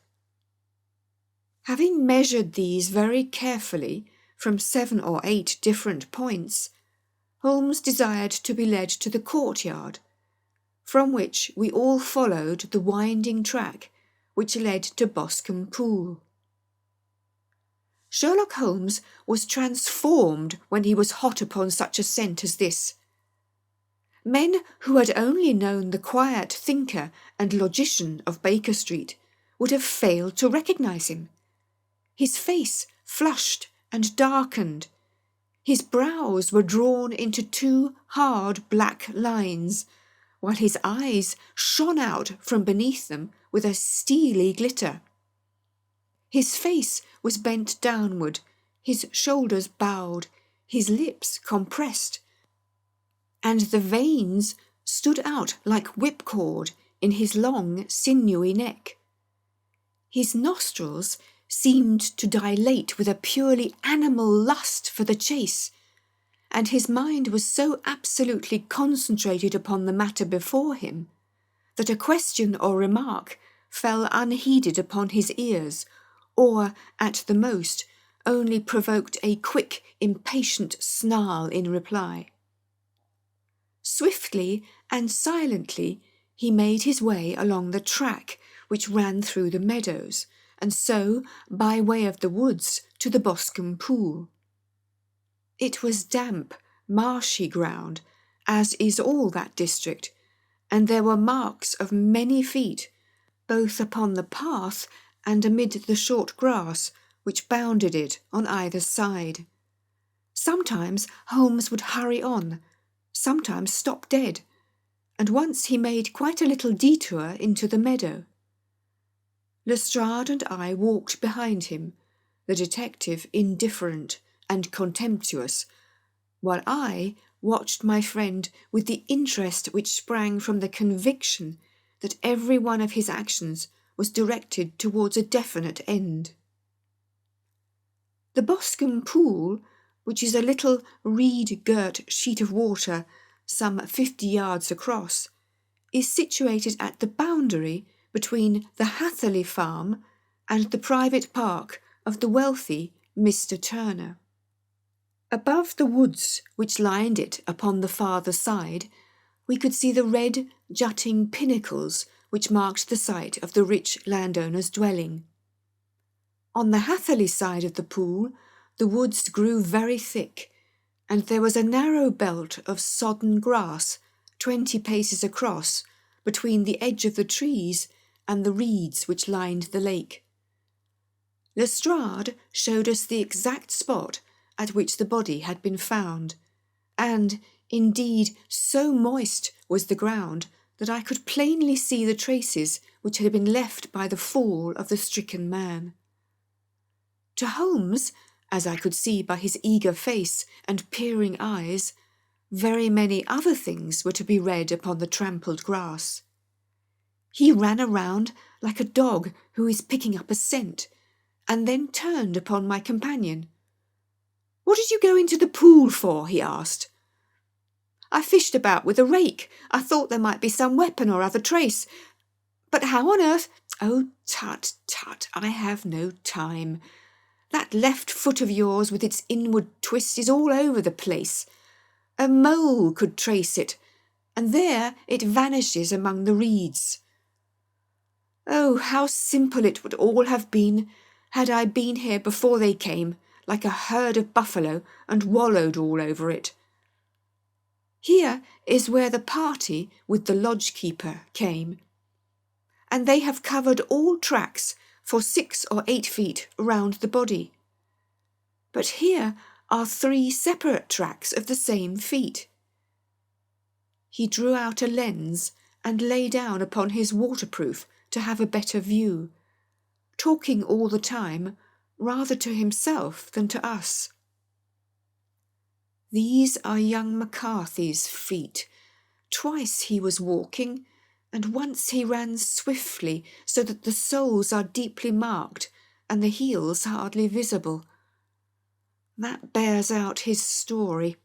Having measured these very carefully from 7 or 8 different points, Holmes desired to be led to the courtyard, from which we all followed the winding track which led to Boscombe Pool. Sherlock Holmes was transformed when he was hot upon such a scent as this. Men who had only known the quiet thinker and logician of Baker Street would have failed to recognise him. His face flushed and darkened. His brows were drawn into two hard black lines, while his eyes shone out from beneath them with a steely glitter. His face was bent downward, his shoulders bowed, his lips compressed, and the veins stood out like whipcord in his long, sinewy neck. His nostrils seemed to dilate with a purely animal lust for the chase, and his mind was so absolutely concentrated upon the matter before him that a question or remark fell unheeded upon his ears, or, at the most, only provoked a quick, impatient snarl in reply. Swiftly and silently he made his way along the track which ran through the meadows, and so by way of the woods to the Boscombe Pool. It was damp, marshy ground, as is all that district, and there were marks of many feet, both upon the path and amid the short grass which bounded it on either side. Sometimes Holmes would hurry on, sometimes stop dead, and once he made quite a little detour into the meadow. Lestrade and I walked behind him, the detective indifferent and contemptuous, while I watched my friend with the interest which sprang from the conviction that every one of his actions was directed towards a definite end. The Boscombe Pool, which is a little reed-girt sheet of water some 50 yards across, is situated at the boundary between the Hatherley farm and the private park of the wealthy Mr. Turner. Above the woods which lined it upon the farther side, we could see the red, jutting pinnacles which marked the site of the rich landowner's dwelling. On the Hatherley side of the pool, the woods grew very thick, and there was a narrow belt of sodden grass 20 paces across between the edge of the trees and the reeds which lined the lake. Lestrade showed us the exact spot at which the body had been found, and, indeed, so moist was the ground that I could plainly see the traces which had been left by the fall of the stricken man. To Holmes, as I could see by his eager face and peering eyes, very many other things were to be read upon the trampled grass. He ran around like a dog who is picking up a scent, and then turned upon my companion. "What did you go into the pool for?" he asked. "I fished about with a rake. I thought there might be some weapon or other trace. But how on earth—" "Oh, tut, tut, I have no time. That left foot of yours with its inward twist is all over the place. A mole could trace it, and there it vanishes among the reeds. Oh, how simple it would all have been had I been here before they came, like a herd of buffalo, and wallowed all over it. Here is where the party with the lodge-keeper came, and they have covered all tracks for 6 or 8 feet round the body. But here are 3 separate tracks of the same feet." He drew out a lens and lay down upon his waterproof to have a better view, talking all the time rather to himself than to us. "These are young McCarthy's feet. Twice he was walking, and once he ran swiftly so that the soles are deeply marked and the heels hardly visible. That bears out his story.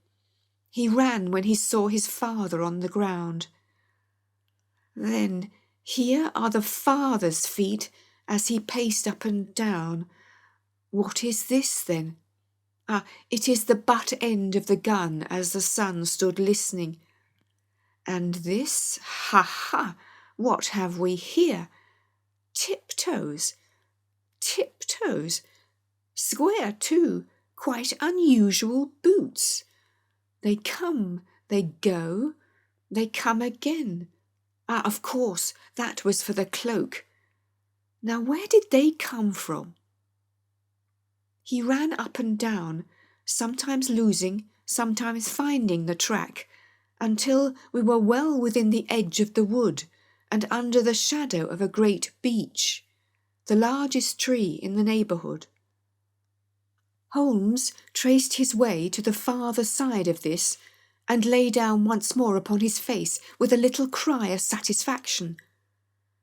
He ran when he saw his father on the ground. Then here are the father's feet as he paced up and down. What is this, then? It is the butt end of the gun as the son stood listening. And this, ha! What have we here? Tiptoes. Tiptoes. Square, too. Quite unusual boots. They come, they go, they come again. Ah, of course, that was for the cloak. Now, where did they come from? He ran up and down, sometimes losing, sometimes finding the track, until we were well within the edge of the wood and under the shadow of a great beech, the largest tree in the neighbourhood. Holmes traced his way to the farther side of this and lay down once more upon his face with a little cry of satisfaction.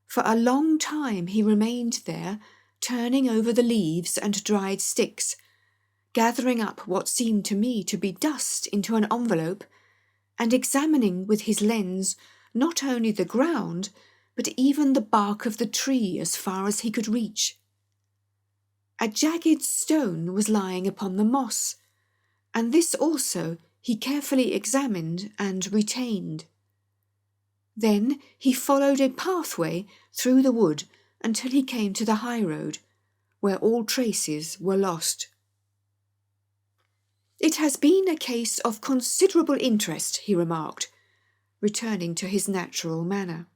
For a long time he remained there, turning over the leaves and dried sticks, gathering up what seemed to me to be dust into an envelope, and examining with his lens not only the ground, but even the bark of the tree as far as he could reach. A jagged stone was lying upon the moss, and this also he carefully examined and retained. Then he followed a pathway through the wood until he came to the high road, where all traces were lost. "It has been a case of considerable interest," he remarked, returning to his natural manner.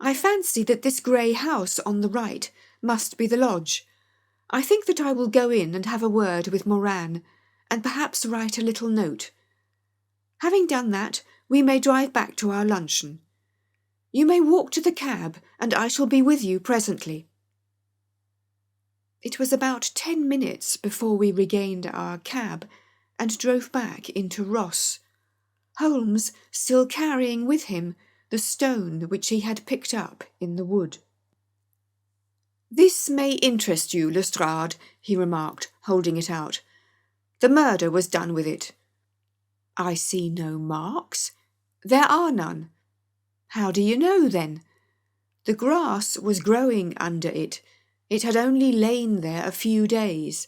"I fancy that this grey house on the right must be the lodge. I think that I will go in and have a word with Moran, and perhaps write a little note. Having done that, we may drive back to our luncheon. You may walk to the cab, and I shall be with you presently." It was about 10 minutes before we regained our cab and drove back into Ross, Holmes still carrying with him the stone which he had picked up in the wood. "This may interest you, Lestrade," he remarked, holding it out. "The murder was done with it." "I see no marks." "There are none." "How do you know, then?" "The grass was growing under it. It had only lain there a few days.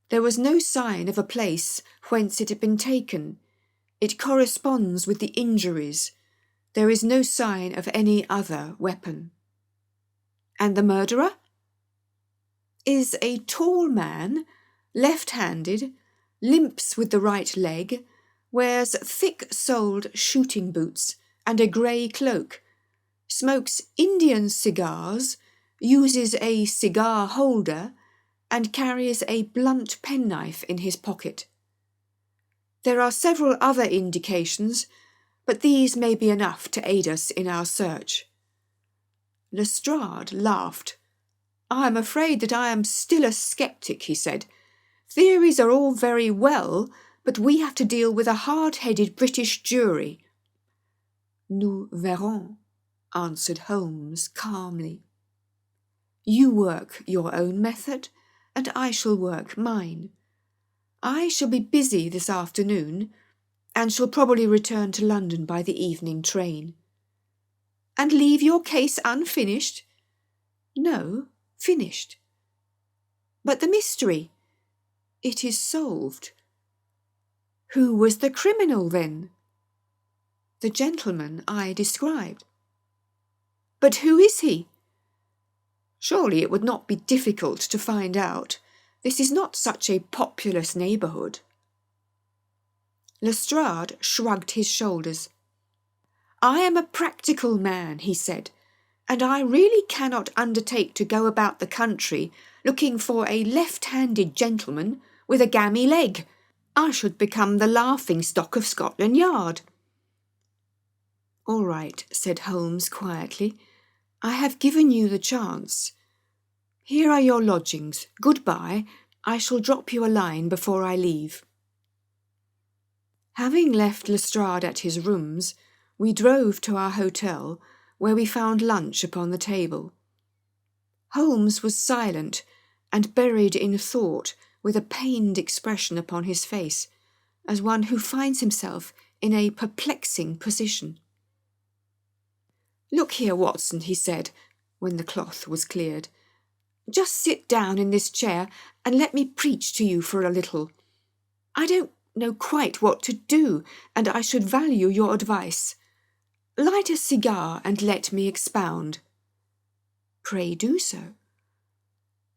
There was no sign of a place whence it had been taken. It corresponds with the injuries. There is no sign of any other weapon." "And the murderer?" "Is a tall man, left-handed, limps with the right leg, wears thick-soled shooting boots and a grey cloak, smokes Indian cigars, uses a cigar holder, and carries a blunt penknife in his pocket. There are several other indications, but these may be enough to aid us in our search." Lestrade laughed. "I am afraid that I am still a sceptic," he said. "Theories are all very well, but we have to deal with a hard-headed British jury." "Nous verrons," answered Holmes calmly. "You work your own method, and I shall work mine. I shall be busy this afternoon, and shall probably return to London by the evening train." "And leave your case unfinished?" "No, finished." "But the mystery?" "It is solved." "Who was the criminal, then?" "The gentleman I described." "But who is he?" "Surely it would not be difficult to find out. This is not such a populous neighbourhood." Lestrade shrugged his shoulders. "I am a practical man," he said, "and I really cannot undertake to go about the country looking for a left-handed gentleman with a gammy leg. I should become the laughing-stock of Scotland Yard." "All right," said Holmes quietly. "I have given you the chance. Here are your lodgings. Goodbye. I shall drop you a line before I leave." Having left Lestrade at his rooms, we drove to our hotel, where we found lunch upon the table. Holmes was silent and buried in thought, with a pained expression upon his face, as one who finds himself in a perplexing position. "Look here, Watson," he said, when the cloth was cleared. "Just sit down in this chair and let me preach to you for a little. I don't know quite what to do, and I should value your advice. Light a cigar and let me expound." Pray do so.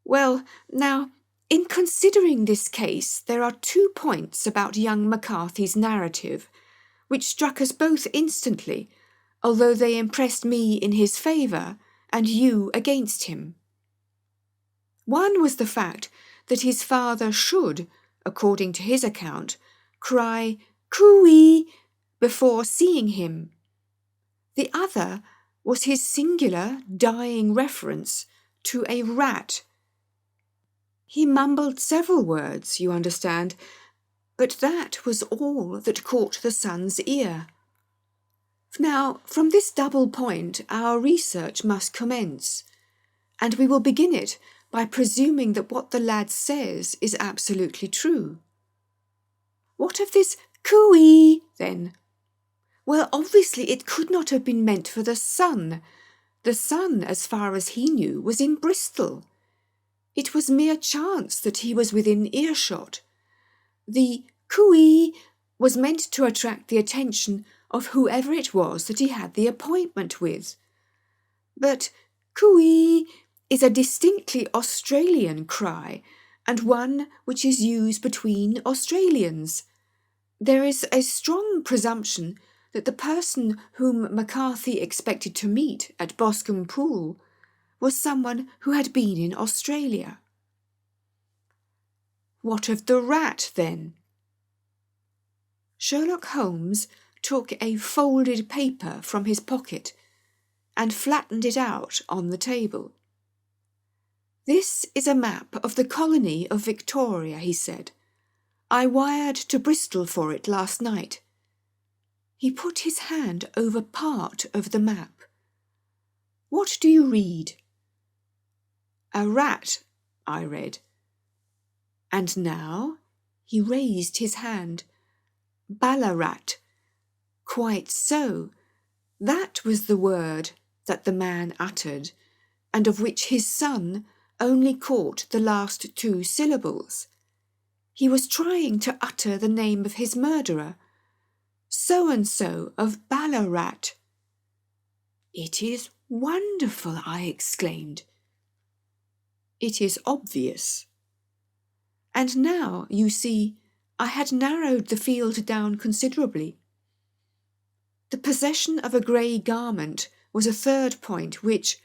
Well, now, in considering this case, there are 2 points about young McCarthy's narrative which struck us both instantly, although they impressed me in his favour and you against him. One was the fact that his father should, according to his account, cry "Cooey" before seeing him. The other was his singular, dying reference to a rat. He mumbled several words, you understand, but that was all that caught the son's ear. Now, from this double point, our research must commence, and we will begin it by presuming that what the lad says is absolutely true. What of this cooey, then? Well, obviously it could not have been meant for the son. The son, as far as he knew, was in Bristol. It was mere chance that he was within earshot. The cooey was meant to attract the attention of whoever it was that he had the appointment with. But cooey is a distinctly Australian cry, and one which is used between Australians. There is a strong presumption that the person whom McCarthy expected to meet at Boscombe Pool was someone who had been in Australia. What of the rat, then? Sherlock Holmes took a folded paper from his pocket and flattened it out on the table. "This is a map of the colony of Victoria," he said. "I wired to Bristol for it last night." He put his hand over part of the map. "What do you read?" "A rat," I read. "And now?" He raised his hand. "Ballarat." "Quite so. That was the word that the man uttered, and of which his son only caught the last 2 syllables. He was trying to utter the name of his murderer. So-and-so of Ballarat." "It is wonderful," I exclaimed. "It is obvious." And now, you see, I had narrowed the field down considerably. The possession of a grey garment was a 3rd point which,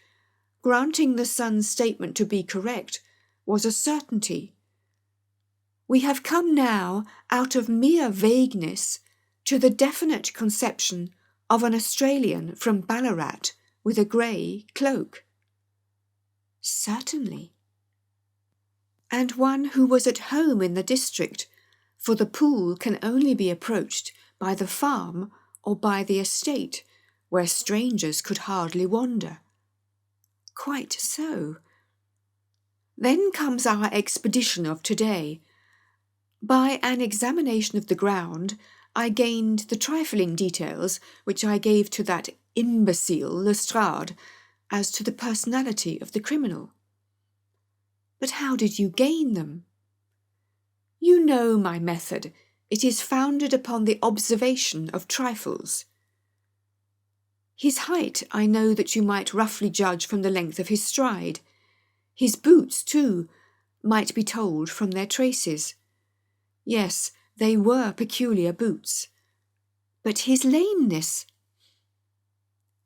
granting the son's statement to be correct, was a certainty. We have come now out of mere vagueness to the definite conception of an Australian from Ballarat with a grey cloak. Certainly. And one who was at home in the district, for the pool can only be approached by the farm or by the estate, where strangers could hardly wander. Quite so. Then comes our expedition of today. By an examination of the ground, I gained the trifling details which I gave to that imbecile Lestrade as to the personality of the criminal. But how did you gain them? You know my method. It is founded upon the observation of trifles. His height I know that you might roughly judge from the length of his stride. His boots, too, might be told from their traces. Yes, they were peculiar boots. But his lameness.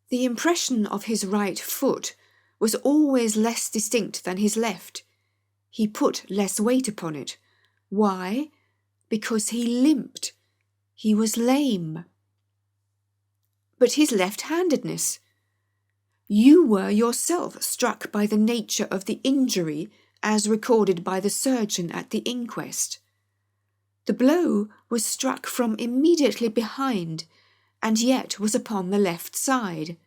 The impression of his right foot was always less distinct than his left. He put less weight upon it. Why? Because he limped. He was lame. But his left-handedness. You were yourself struck by the nature of the injury as recorded by the surgeon at the inquest. The blow was struck from immediately behind, and yet was upon the left side.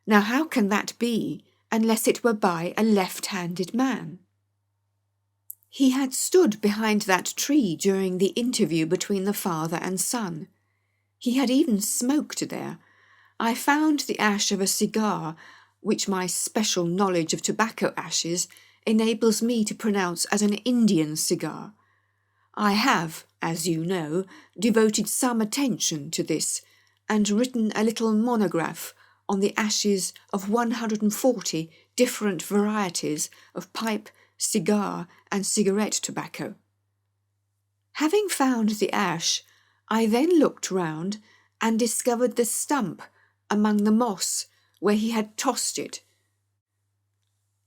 Now how can that be, unless it were by a left-handed man? He had stood behind that tree during the interview between the father and son. He had even smoked there. I found the ash of a cigar, which my special knowledge of tobacco ashes enables me to pronounce as an Indian cigar. I have, as you know, devoted some attention to this, and written a little monograph on the ashes of 140 different varieties of pipe, cigar, and cigarette tobacco. Having found the ash, I then looked round and discovered the stump among the moss where he had tossed it.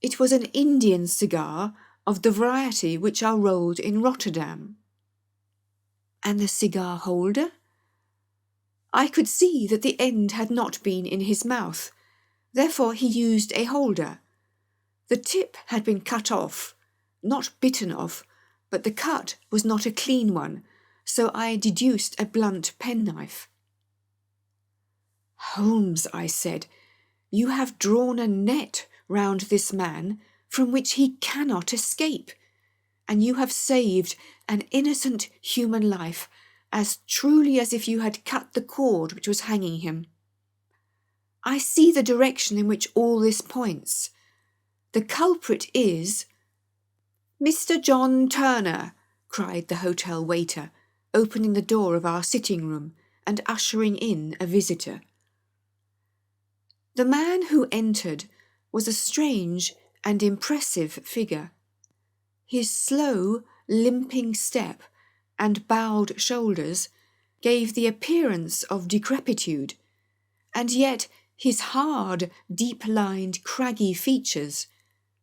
It was an Indian cigar of the variety which are rolled in Rotterdam. And the cigar holder? I could see that the end had not been in his mouth, therefore he used a holder. The tip had been cut off, not bitten off, but the cut was not a clean one, so I deduced a blunt penknife. "Holmes," I said, "you have drawn a net round this man from which he cannot escape, and you have saved an innocent human life as truly as if you had cut the cord which was hanging him. I see the direction in which all this points. The culprit is—" "Mr. John Turner," cried the hotel waiter, opening the door of our sitting room and ushering in a visitor. The man who entered was a strange and impressive figure. His slow, limping step and bowed shoulders gave the appearance of decrepitude, and yet his hard, deep-lined, craggy features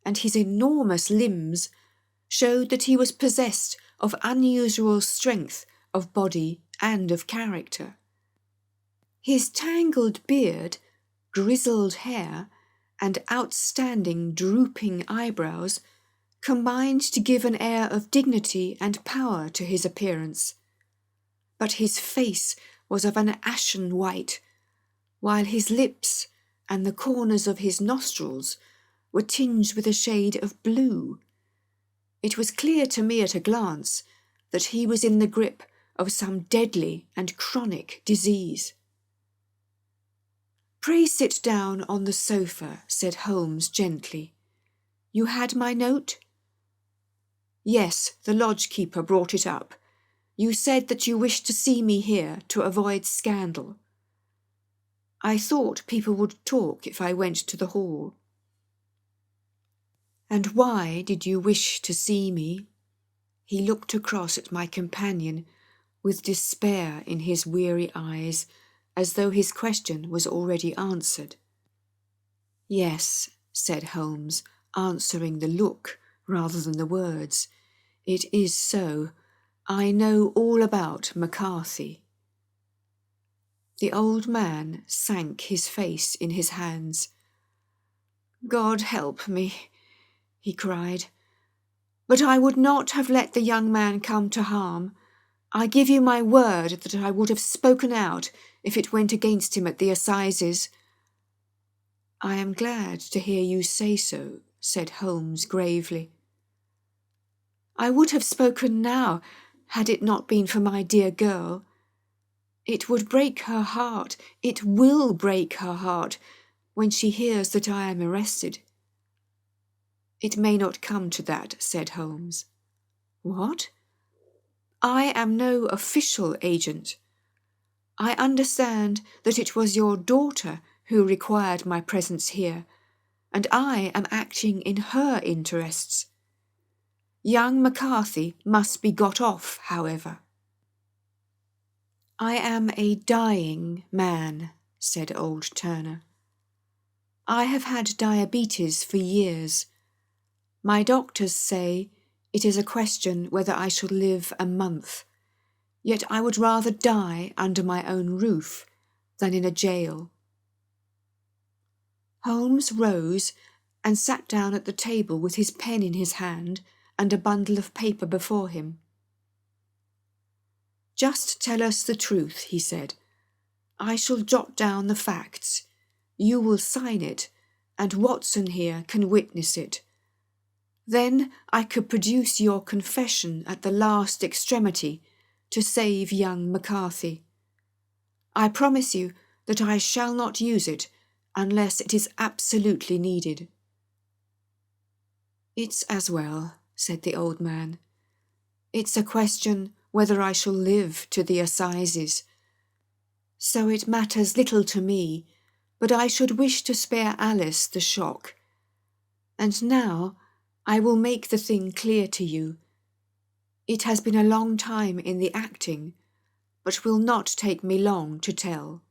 and his enormous limbs showed that he was possessed of unusual strength of body and of character. His tangled beard, grizzled hair, and outstanding drooping eyebrows combined to give an air of dignity and power to his appearance. But his face was of an ashen white, while his lips and the corners of his nostrils were tinged with a shade of blue. It was clear to me at a glance that he was in the grip of some deadly and chronic disease. "Pray sit down on the sofa," said Holmes gently. "You had my note?" "Yes, the lodge-keeper brought it up. You said that you wished to see me here to avoid scandal. I thought people would talk if I went to the hall." "And why did you wish to see me?" He looked across at my companion with despair in his weary eyes, as though his question was already answered. "Yes," said Holmes, answering the look rather than the words. "It is so. I know all about McCarthy." The old man sank his face in his hands. "God help me," he cried. "But I would not have let the young man come to harm. I give you my word that I would have spoken out if it went against him at the assizes." "I am glad to hear you say so," said Holmes gravely. "I would have spoken now had it not been for my dear girl. It would break her heart, it will break her heart, when she hears that I am arrested." "It may not come to that," said Holmes. "What?" "I am no official agent. I understand that it was your daughter who required my presence here, and I am acting in her interests. Young McCarthy must be got off, however." "I am a dying man," said old Turner. "I have had diabetes for years. My doctors say it is a question whether I shall live a month, yet I would rather die under my own roof than in a jail." Holmes rose and sat down at the table with his pen in his hand and a bundle of paper before him. "Just tell us the truth," he said. "I shall jot down the facts. You will sign it, and Watson here can witness it. Then I could produce your confession at the last extremity to save young McCarthy. I promise you that I shall not use it unless it is absolutely needed." "It's as well," said the old man. "It's a question whether I shall live to the assizes. So it matters little to me but I should wish to spare Alice the shock. And now I will make the thing clear to you. It has been a long time in the acting, but will not take me long to tell.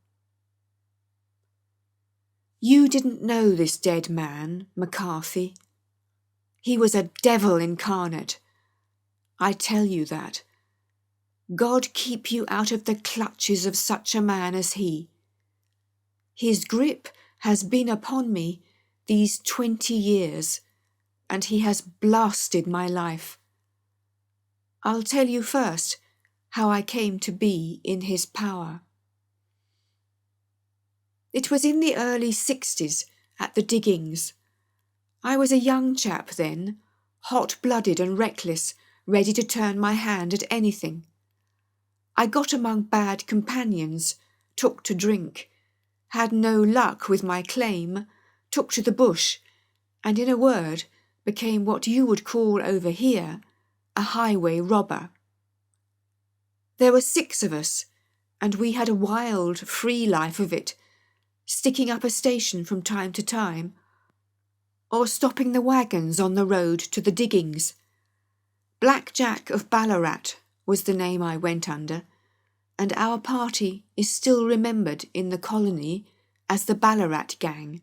You didn't know this dead man, McCarthy. He was a devil incarnate. I tell you that. God keep you out of the clutches of such a man as he. His grip has been upon me these 20 years, and he has blasted my life. I'll tell you first how I came to be in his power. It was in the early 60s at the diggings. I was a young chap then, hot-blooded and reckless, ready to turn my hand at anything. I got among bad companions, took to drink, had no luck with my claim, took to the bush, and in a word, became what you would call over here a highway robber. There were 6 of us, and we had a wild, free life of it, sticking up a station from time to time, or stopping the wagons on the road to the diggings. Black Jack of Ballarat was the name I went under, and our party is still remembered in the colony as the Ballarat Gang.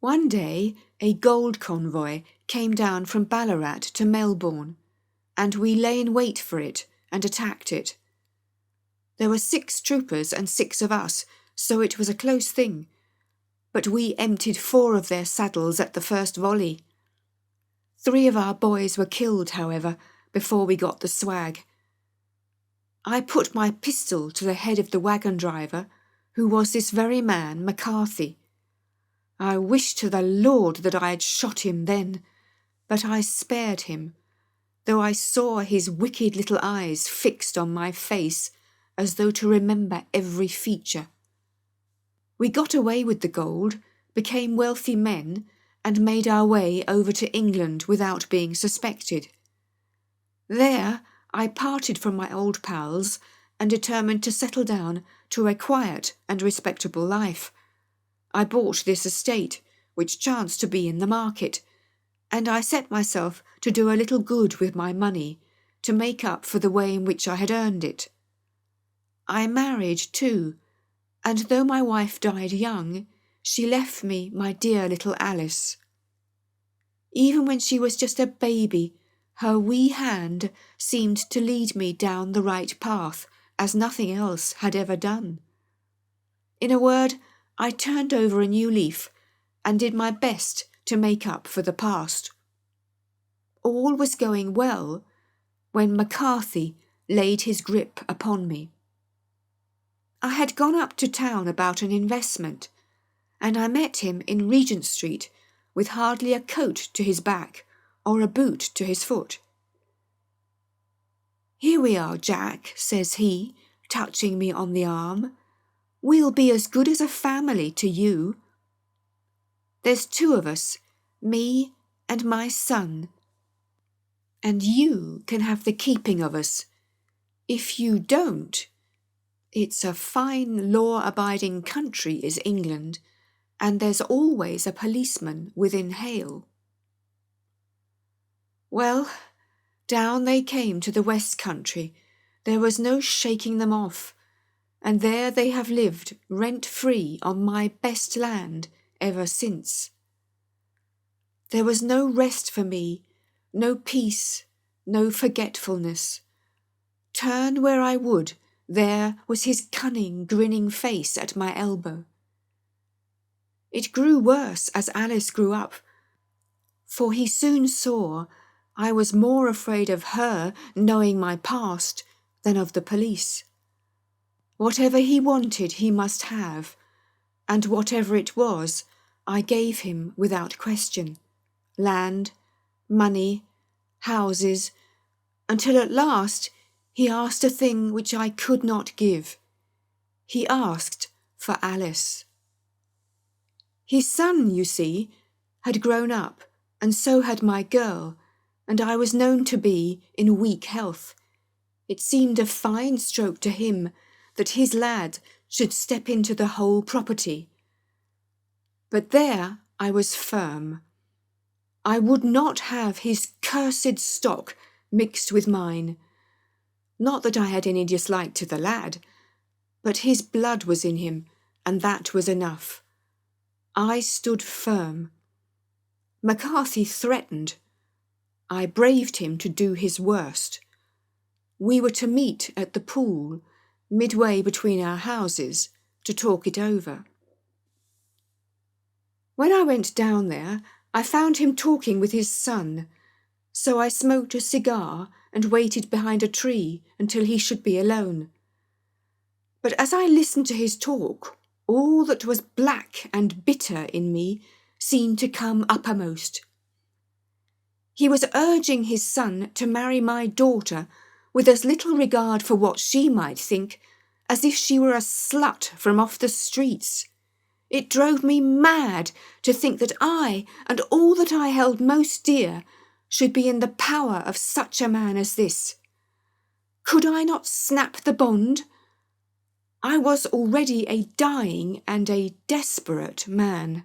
One day a gold convoy came down from Ballarat to Melbourne, and we lay in wait for it and attacked it. There were 6 troopers and 6 of us, so it was a close thing, but we emptied 4 of their saddles at the first volley. 3 of our boys were killed, however, before we got the swag. I put my pistol to the head of the wagon driver, who was this very man, McCarthy. I wish to the Lord that I had shot him then, but I spared him, though I saw his wicked little eyes fixed on my face, as though to remember every feature. We got away with the gold, became wealthy men, and made our way over to England without being suspected. There I parted from my old pals and determined to settle down to a quiet and respectable life. I bought this estate, which chanced to be in the market, and I set myself to do a little good with my money, to make up for the way in which I had earned it. I married too, and though my wife died young, she left me my dear little Alice. Even when she was just a baby, her wee hand seemed to lead me down the right path, as nothing else had ever done. In a word, I turned over a new leaf and did my best to make up for the past. All was going well when McCarthy laid his grip upon me. I had gone up to town about an investment, and I met him in Regent Street with hardly a coat to his back or a boot to his foot. "Here we are, Jack," says he, touching me on the arm. "We'll be as good as a family to you. There's 2 of us, me and my son, and you can have the keeping of us. If you don't, it's a fine law-abiding country is England, and there's always a policeman within hail." Well, down they came to the West Country. There was no shaking them off, and there they have lived rent-free on my best land ever since. There was no rest for me, no peace, no forgetfulness. Turn where I would, there was his cunning, grinning face at my elbow. It grew worse as Alice grew up, for he soon saw I was more afraid of her knowing my past than of the police. Whatever he wanted he must have, and whatever it was I gave him without question. Land, money, houses, until at last he asked a thing which I could not give. He asked for Alice. His son, you see, had grown up, and so had my girl, and I was known to be in weak health. It seemed a fine stroke to him that his lad should step into the whole property, But there I was firm. I would not have his cursed stock mixed with mine. Not that I had any dislike to the lad, but his blood was in him, and that was enough. I stood firm. McCarthy threatened. I braved him to do his worst. We were to meet at the pool, midway between our houses, to talk it over. When I went down there, I found him talking with his son, so I smoked a cigar and waited behind a tree until he should be alone. But as I listened to his talk, all that was black and bitter in me seemed to come uppermost. He was urging his son to marry my daughter with as little regard for what she might think as if she were a slut from off the streets. It drove me mad to think that I, and all that I held most dear, should be in the power of such a man as this. Could I not snap the bond? I was already a dying and a desperate man.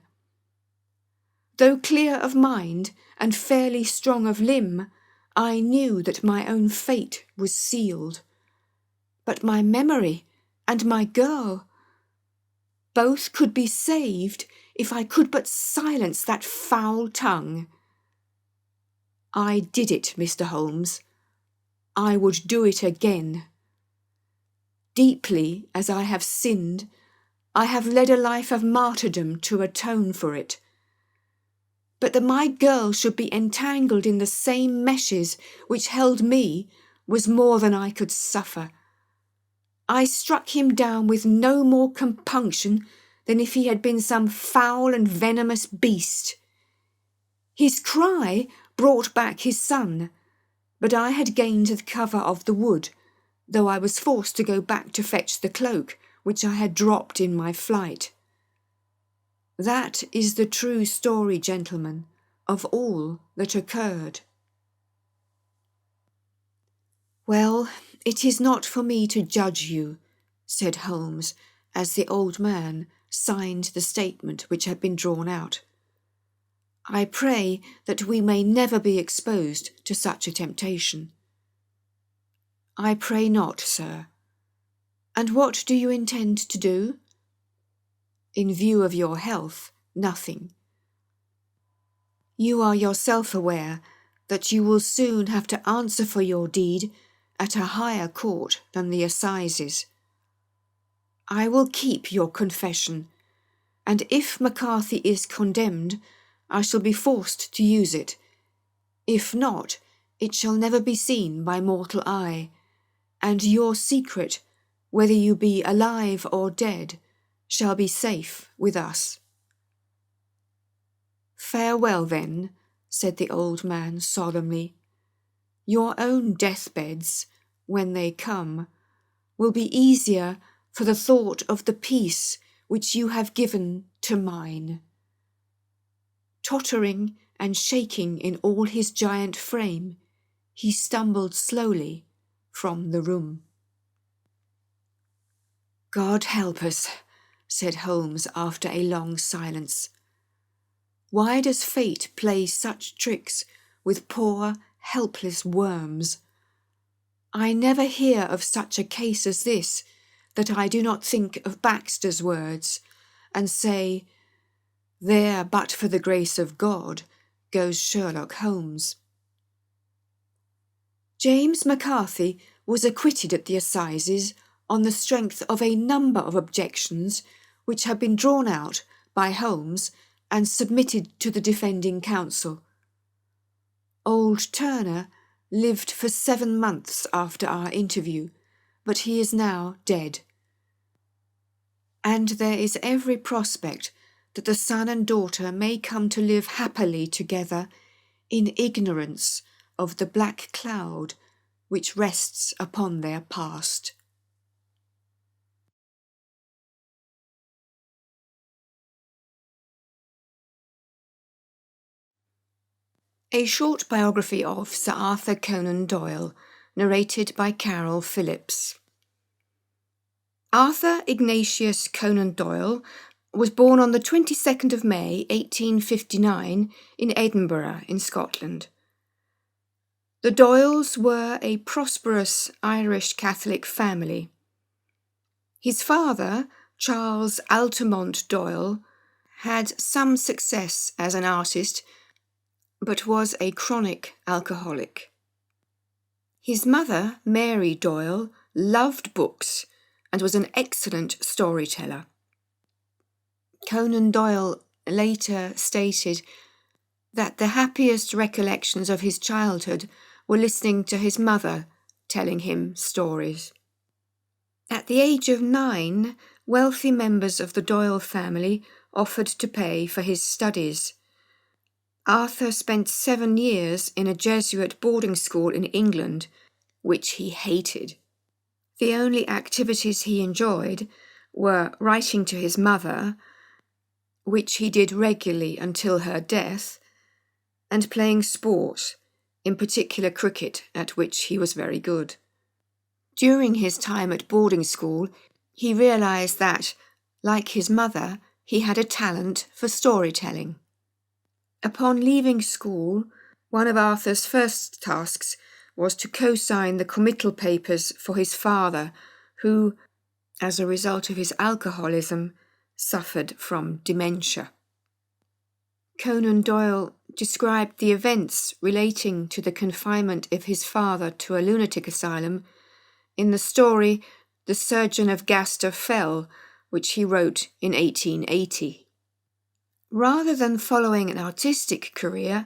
Though clear of mind and fairly strong of limb, I knew that my own fate was sealed. But my memory and my girl, both could be saved if I could but silence that foul tongue. I did it, Mr. Holmes. I would do it again. Deeply as I have sinned, I have led a life of martyrdom to atone for it. But that my girl should be entangled in the same meshes which held me was more than I could suffer. I struck him down with no more compunction than if he had been some foul and venomous beast. His cry brought back his son, but I had gained the cover of the wood, though I was forced to go back to fetch the cloak which I had dropped in my flight. That is the true story, gentlemen, of all that occurred. Well, it is not for me to judge you, said Holmes, as the old man signed the statement which had been drawn out. I pray that we may never be exposed to such a temptation. I pray not, sir. And what do you intend to do? In view of your health, nothing. You are yourself aware that you will soon have to answer for your deed at a higher court than the assizes. I will keep your confession, and if McCarthy is condemned, I shall be forced to use it. If not, it shall never be seen by mortal eye, and your secret, whether you be alive or dead, shall be safe with us. Farewell, then, said the old man solemnly. Your own deathbeds, when they come, will be easier for the thought of the peace which you have given to mine. Tottering and shaking in all his giant frame, he stumbled slowly from the room. God help us, said Holmes after a long silence. Why does fate play such tricks with poor, helpless worms? I never hear of such a case as this that I do not think of Baxter's words and say, there but for the grace of God goes Sherlock Holmes. James McCarthy was acquitted at the assizes on the strength of a number of objections which had been drawn out by Holmes and submitted to the defending counsel. Old Turner lived for 7 months after our interview, but he is now dead. And there is every prospect that the son and daughter may come to live happily together in ignorance of the black cloud which rests upon their past. A short biography of Sir Arthur Conan Doyle, narrated by Carol Phillips. Arthur Ignatius Conan Doyle was born on the 22nd of May, 1859, in Edinburgh, in Scotland. The Doyles were a prosperous Irish Catholic family. His father, Charles Altamont Doyle, had some success as an artist, but was a chronic alcoholic. His mother, Mary Doyle, loved books and was an excellent storyteller. Conan Doyle later stated that the happiest recollections of his childhood were listening to his mother telling him stories. At the age of 9, wealthy members of the Doyle family offered to pay for his studies. Arthur spent 7 years in a Jesuit boarding school in England, which he hated. The only activities he enjoyed were writing to his mother, which he did regularly until her death, and playing sport, in particular cricket, at which he was very good. During his time at boarding school, he realised that, like his mother, he had a talent for storytelling. Upon leaving school, one of Arthur's first tasks was to co-sign the committal papers for his father, who, as a result of his alcoholism, suffered from dementia. Conan Doyle described the events relating to the confinement of his father to a lunatic asylum in the story The Surgeon of Gaster Fell, which he wrote in 1880. Rather than following an artistic career,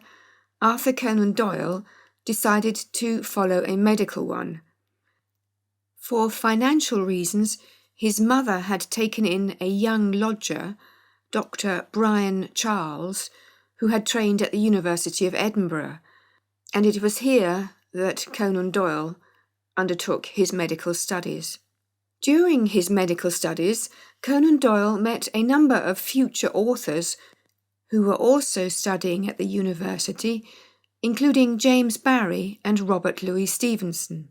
Arthur Conan Doyle decided to follow a medical one. For financial reasons, his mother had taken in a young lodger, Dr. Brian Charles, who had trained at the University of Edinburgh, and it was here that Conan Doyle undertook his medical studies. During his medical studies, Conan Doyle met a number of future authors who were also studying at the university, including James Barrie and Robert Louis Stevenson.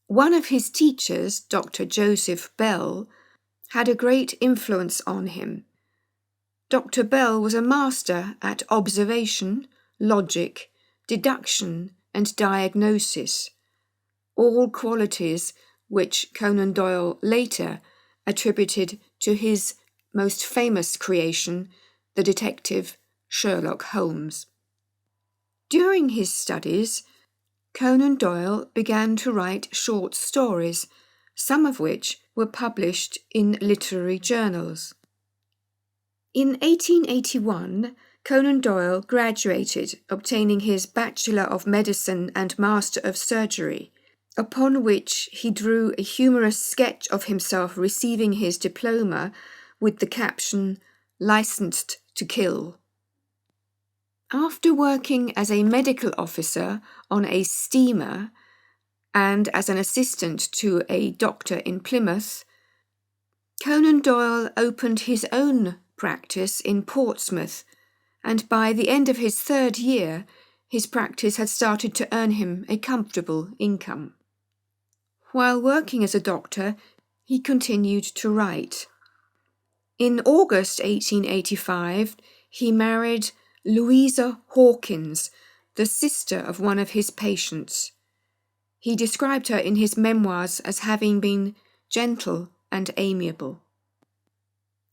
One of his teachers, Dr. Joseph Bell, had a great influence on him. Dr. Bell was a master at observation, logic, deduction, and diagnosis, all qualities which Conan Doyle later attributed to his most famous creation, the detective Sherlock Holmes. During his studies, Conan Doyle began to write short stories, some of which were published in literary journals. In 1881, Conan Doyle graduated, obtaining his Bachelor of Medicine and Master of Surgery, upon which he drew a humorous sketch of himself receiving his diploma with the caption, "Licensed to Kill." After working as a medical officer on a steamer and as an assistant to a doctor in Plymouth, Conan Doyle opened his own practice in Portsmouth, and by the end of his 3rd year, his practice had started to earn him a comfortable income. While working as a doctor, he continued to write. In August 1885, he married Louisa Hawkins, the sister of one of his patients. He described her in his memoirs as having been gentle and amiable.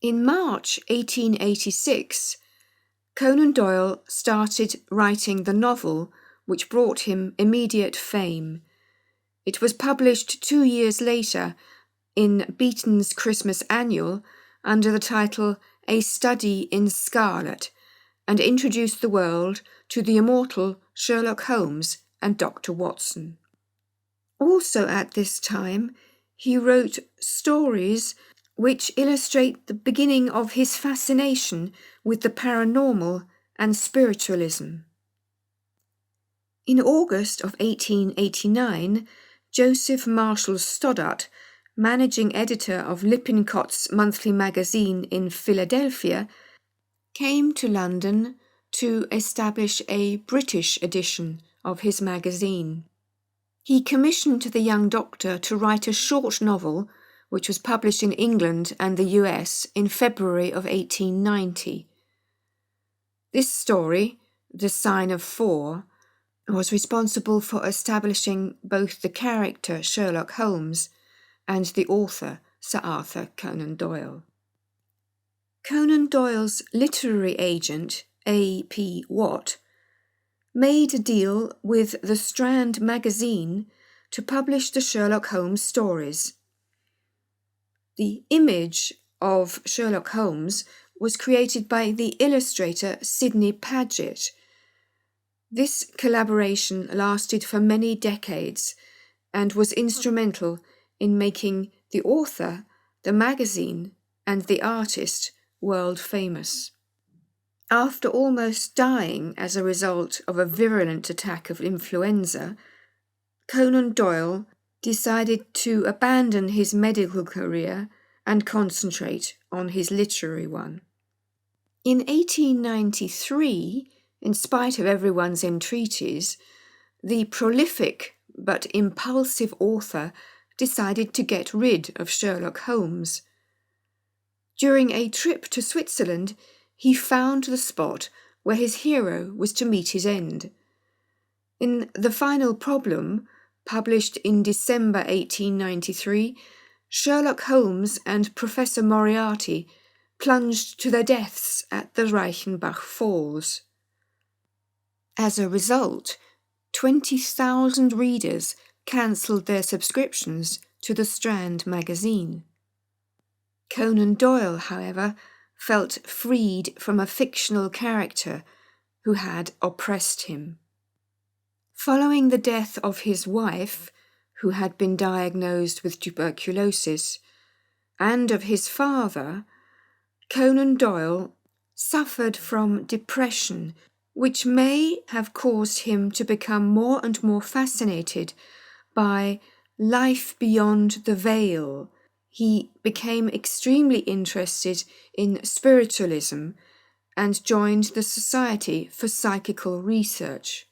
In March 1886, Conan Doyle started writing the novel which brought him immediate fame. It was published 2 years later in Beaton's Christmas Annual under the title A Study in Scarlet, and introduced the world to the immortal Sherlock Holmes and Dr. Watson. Also at this time, he wrote stories which illustrate the beginning of his fascination with the paranormal and spiritualism. In August of 1889, Joseph Marshall Stoddart, managing editor of Lippincott's monthly magazine in Philadelphia, came to London to establish a British edition of his magazine. He commissioned the young doctor to write a short novel which was published in England and the US in February of 1890. This story, The Sign of Four, was responsible for establishing both the character Sherlock Holmes and the author Sir Arthur Conan Doyle. Conan Doyle's literary agent, A.P. Watt, made a deal with the Strand magazine to publish the Sherlock Holmes stories. The image of Sherlock Holmes was created by the illustrator Sidney Paget. This collaboration lasted for many decades and was instrumental in making the author, the magazine, and the artist world famous. After almost dying as a result of a virulent attack of influenza, Conan Doyle decided to abandon his medical career and concentrate on his literary one. In 1893, in spite of everyone's entreaties, the prolific but impulsive author decided to get rid of Sherlock Holmes. During a trip to Switzerland, he found the spot where his hero was to meet his end. In The Final Problem, published in December 1893, Sherlock Holmes and Professor Moriarty plunged to their deaths at the Reichenbach Falls. As a result, 20,000 readers cancelled their subscriptions to the Strand magazine. Conan Doyle, however, felt freed from a fictional character who had oppressed him. Following the death of his wife, who had been diagnosed with tuberculosis, and of his father, Conan Doyle suffered from depression, which may have caused him to become more and more fascinated by life beyond the veil. He became extremely interested in spiritualism and joined the Society for Psychical Research.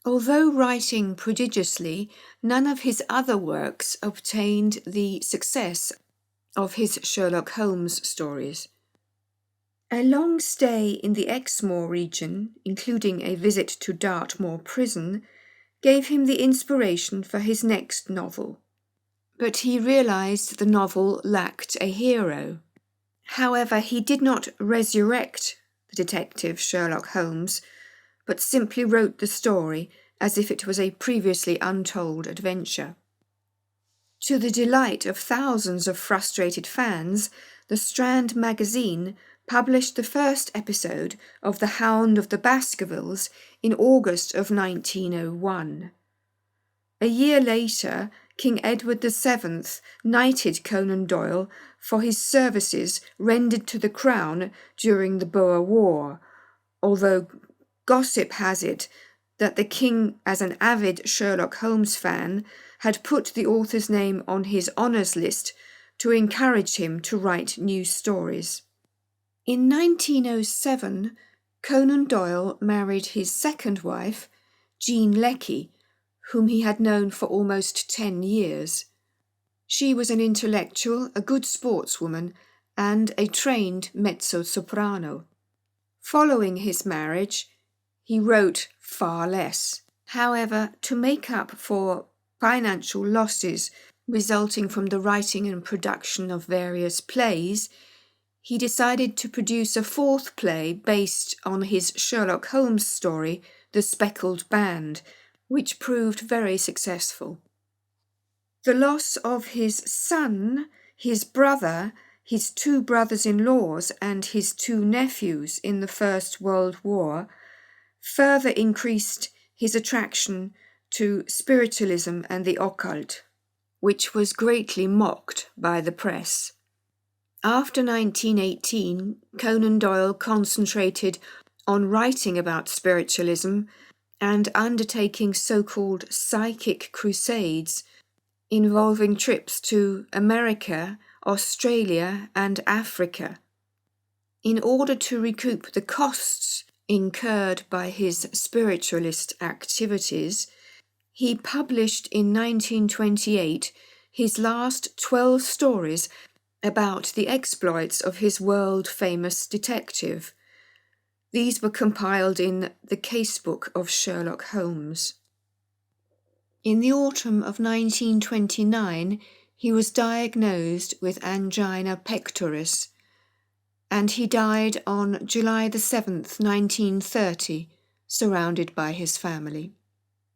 Although writing prodigiously, none of his other works obtained the success of his Sherlock Holmes stories. A long stay in the Exmoor region, including a visit to Dartmoor prison, gave him the inspiration for his next novel. But he realised the novel lacked a hero. However, he did not resurrect the detective Sherlock Holmes, but simply wrote the story as if it was a previously untold adventure. To the delight of thousands of frustrated fans, the Strand magazine published the first episode of The Hound of the Baskervilles in August of 1901. A year later, King Edward VII knighted Conan Doyle for his services rendered to the Crown during the Boer War, although gossip has it that the king, as an avid Sherlock Holmes fan, had put the author's name on his honours list to encourage him to write new stories. In 1907, Conan Doyle married his second wife, Jean Leckie, whom he had known for almost 10 years. She was an intellectual, a good sportswoman, and a trained mezzo-soprano. Following his marriage, he wrote far less. However, to make up for financial losses resulting from the writing and production of various plays, he decided to produce a fourth play based on his Sherlock Holmes story, The Speckled Band, which proved very successful. The loss of his son, his brother, his 2 brothers-in-laws, and his 2 nephews in the First World War further increased his attraction to spiritualism and the occult, which was greatly mocked by the press. After 1918, Conan Doyle concentrated on writing about spiritualism and undertaking so-called psychic crusades involving trips to America, Australia, and Africa. In order to recoup the costs incurred by his spiritualist activities, he published in 1928 his last 12 stories about the exploits of his world-famous detective. These were compiled in The Casebook of Sherlock Holmes. In the autumn of 1929, he was diagnosed with angina pectoris, and he died on July the 7th, 1930, surrounded by his family.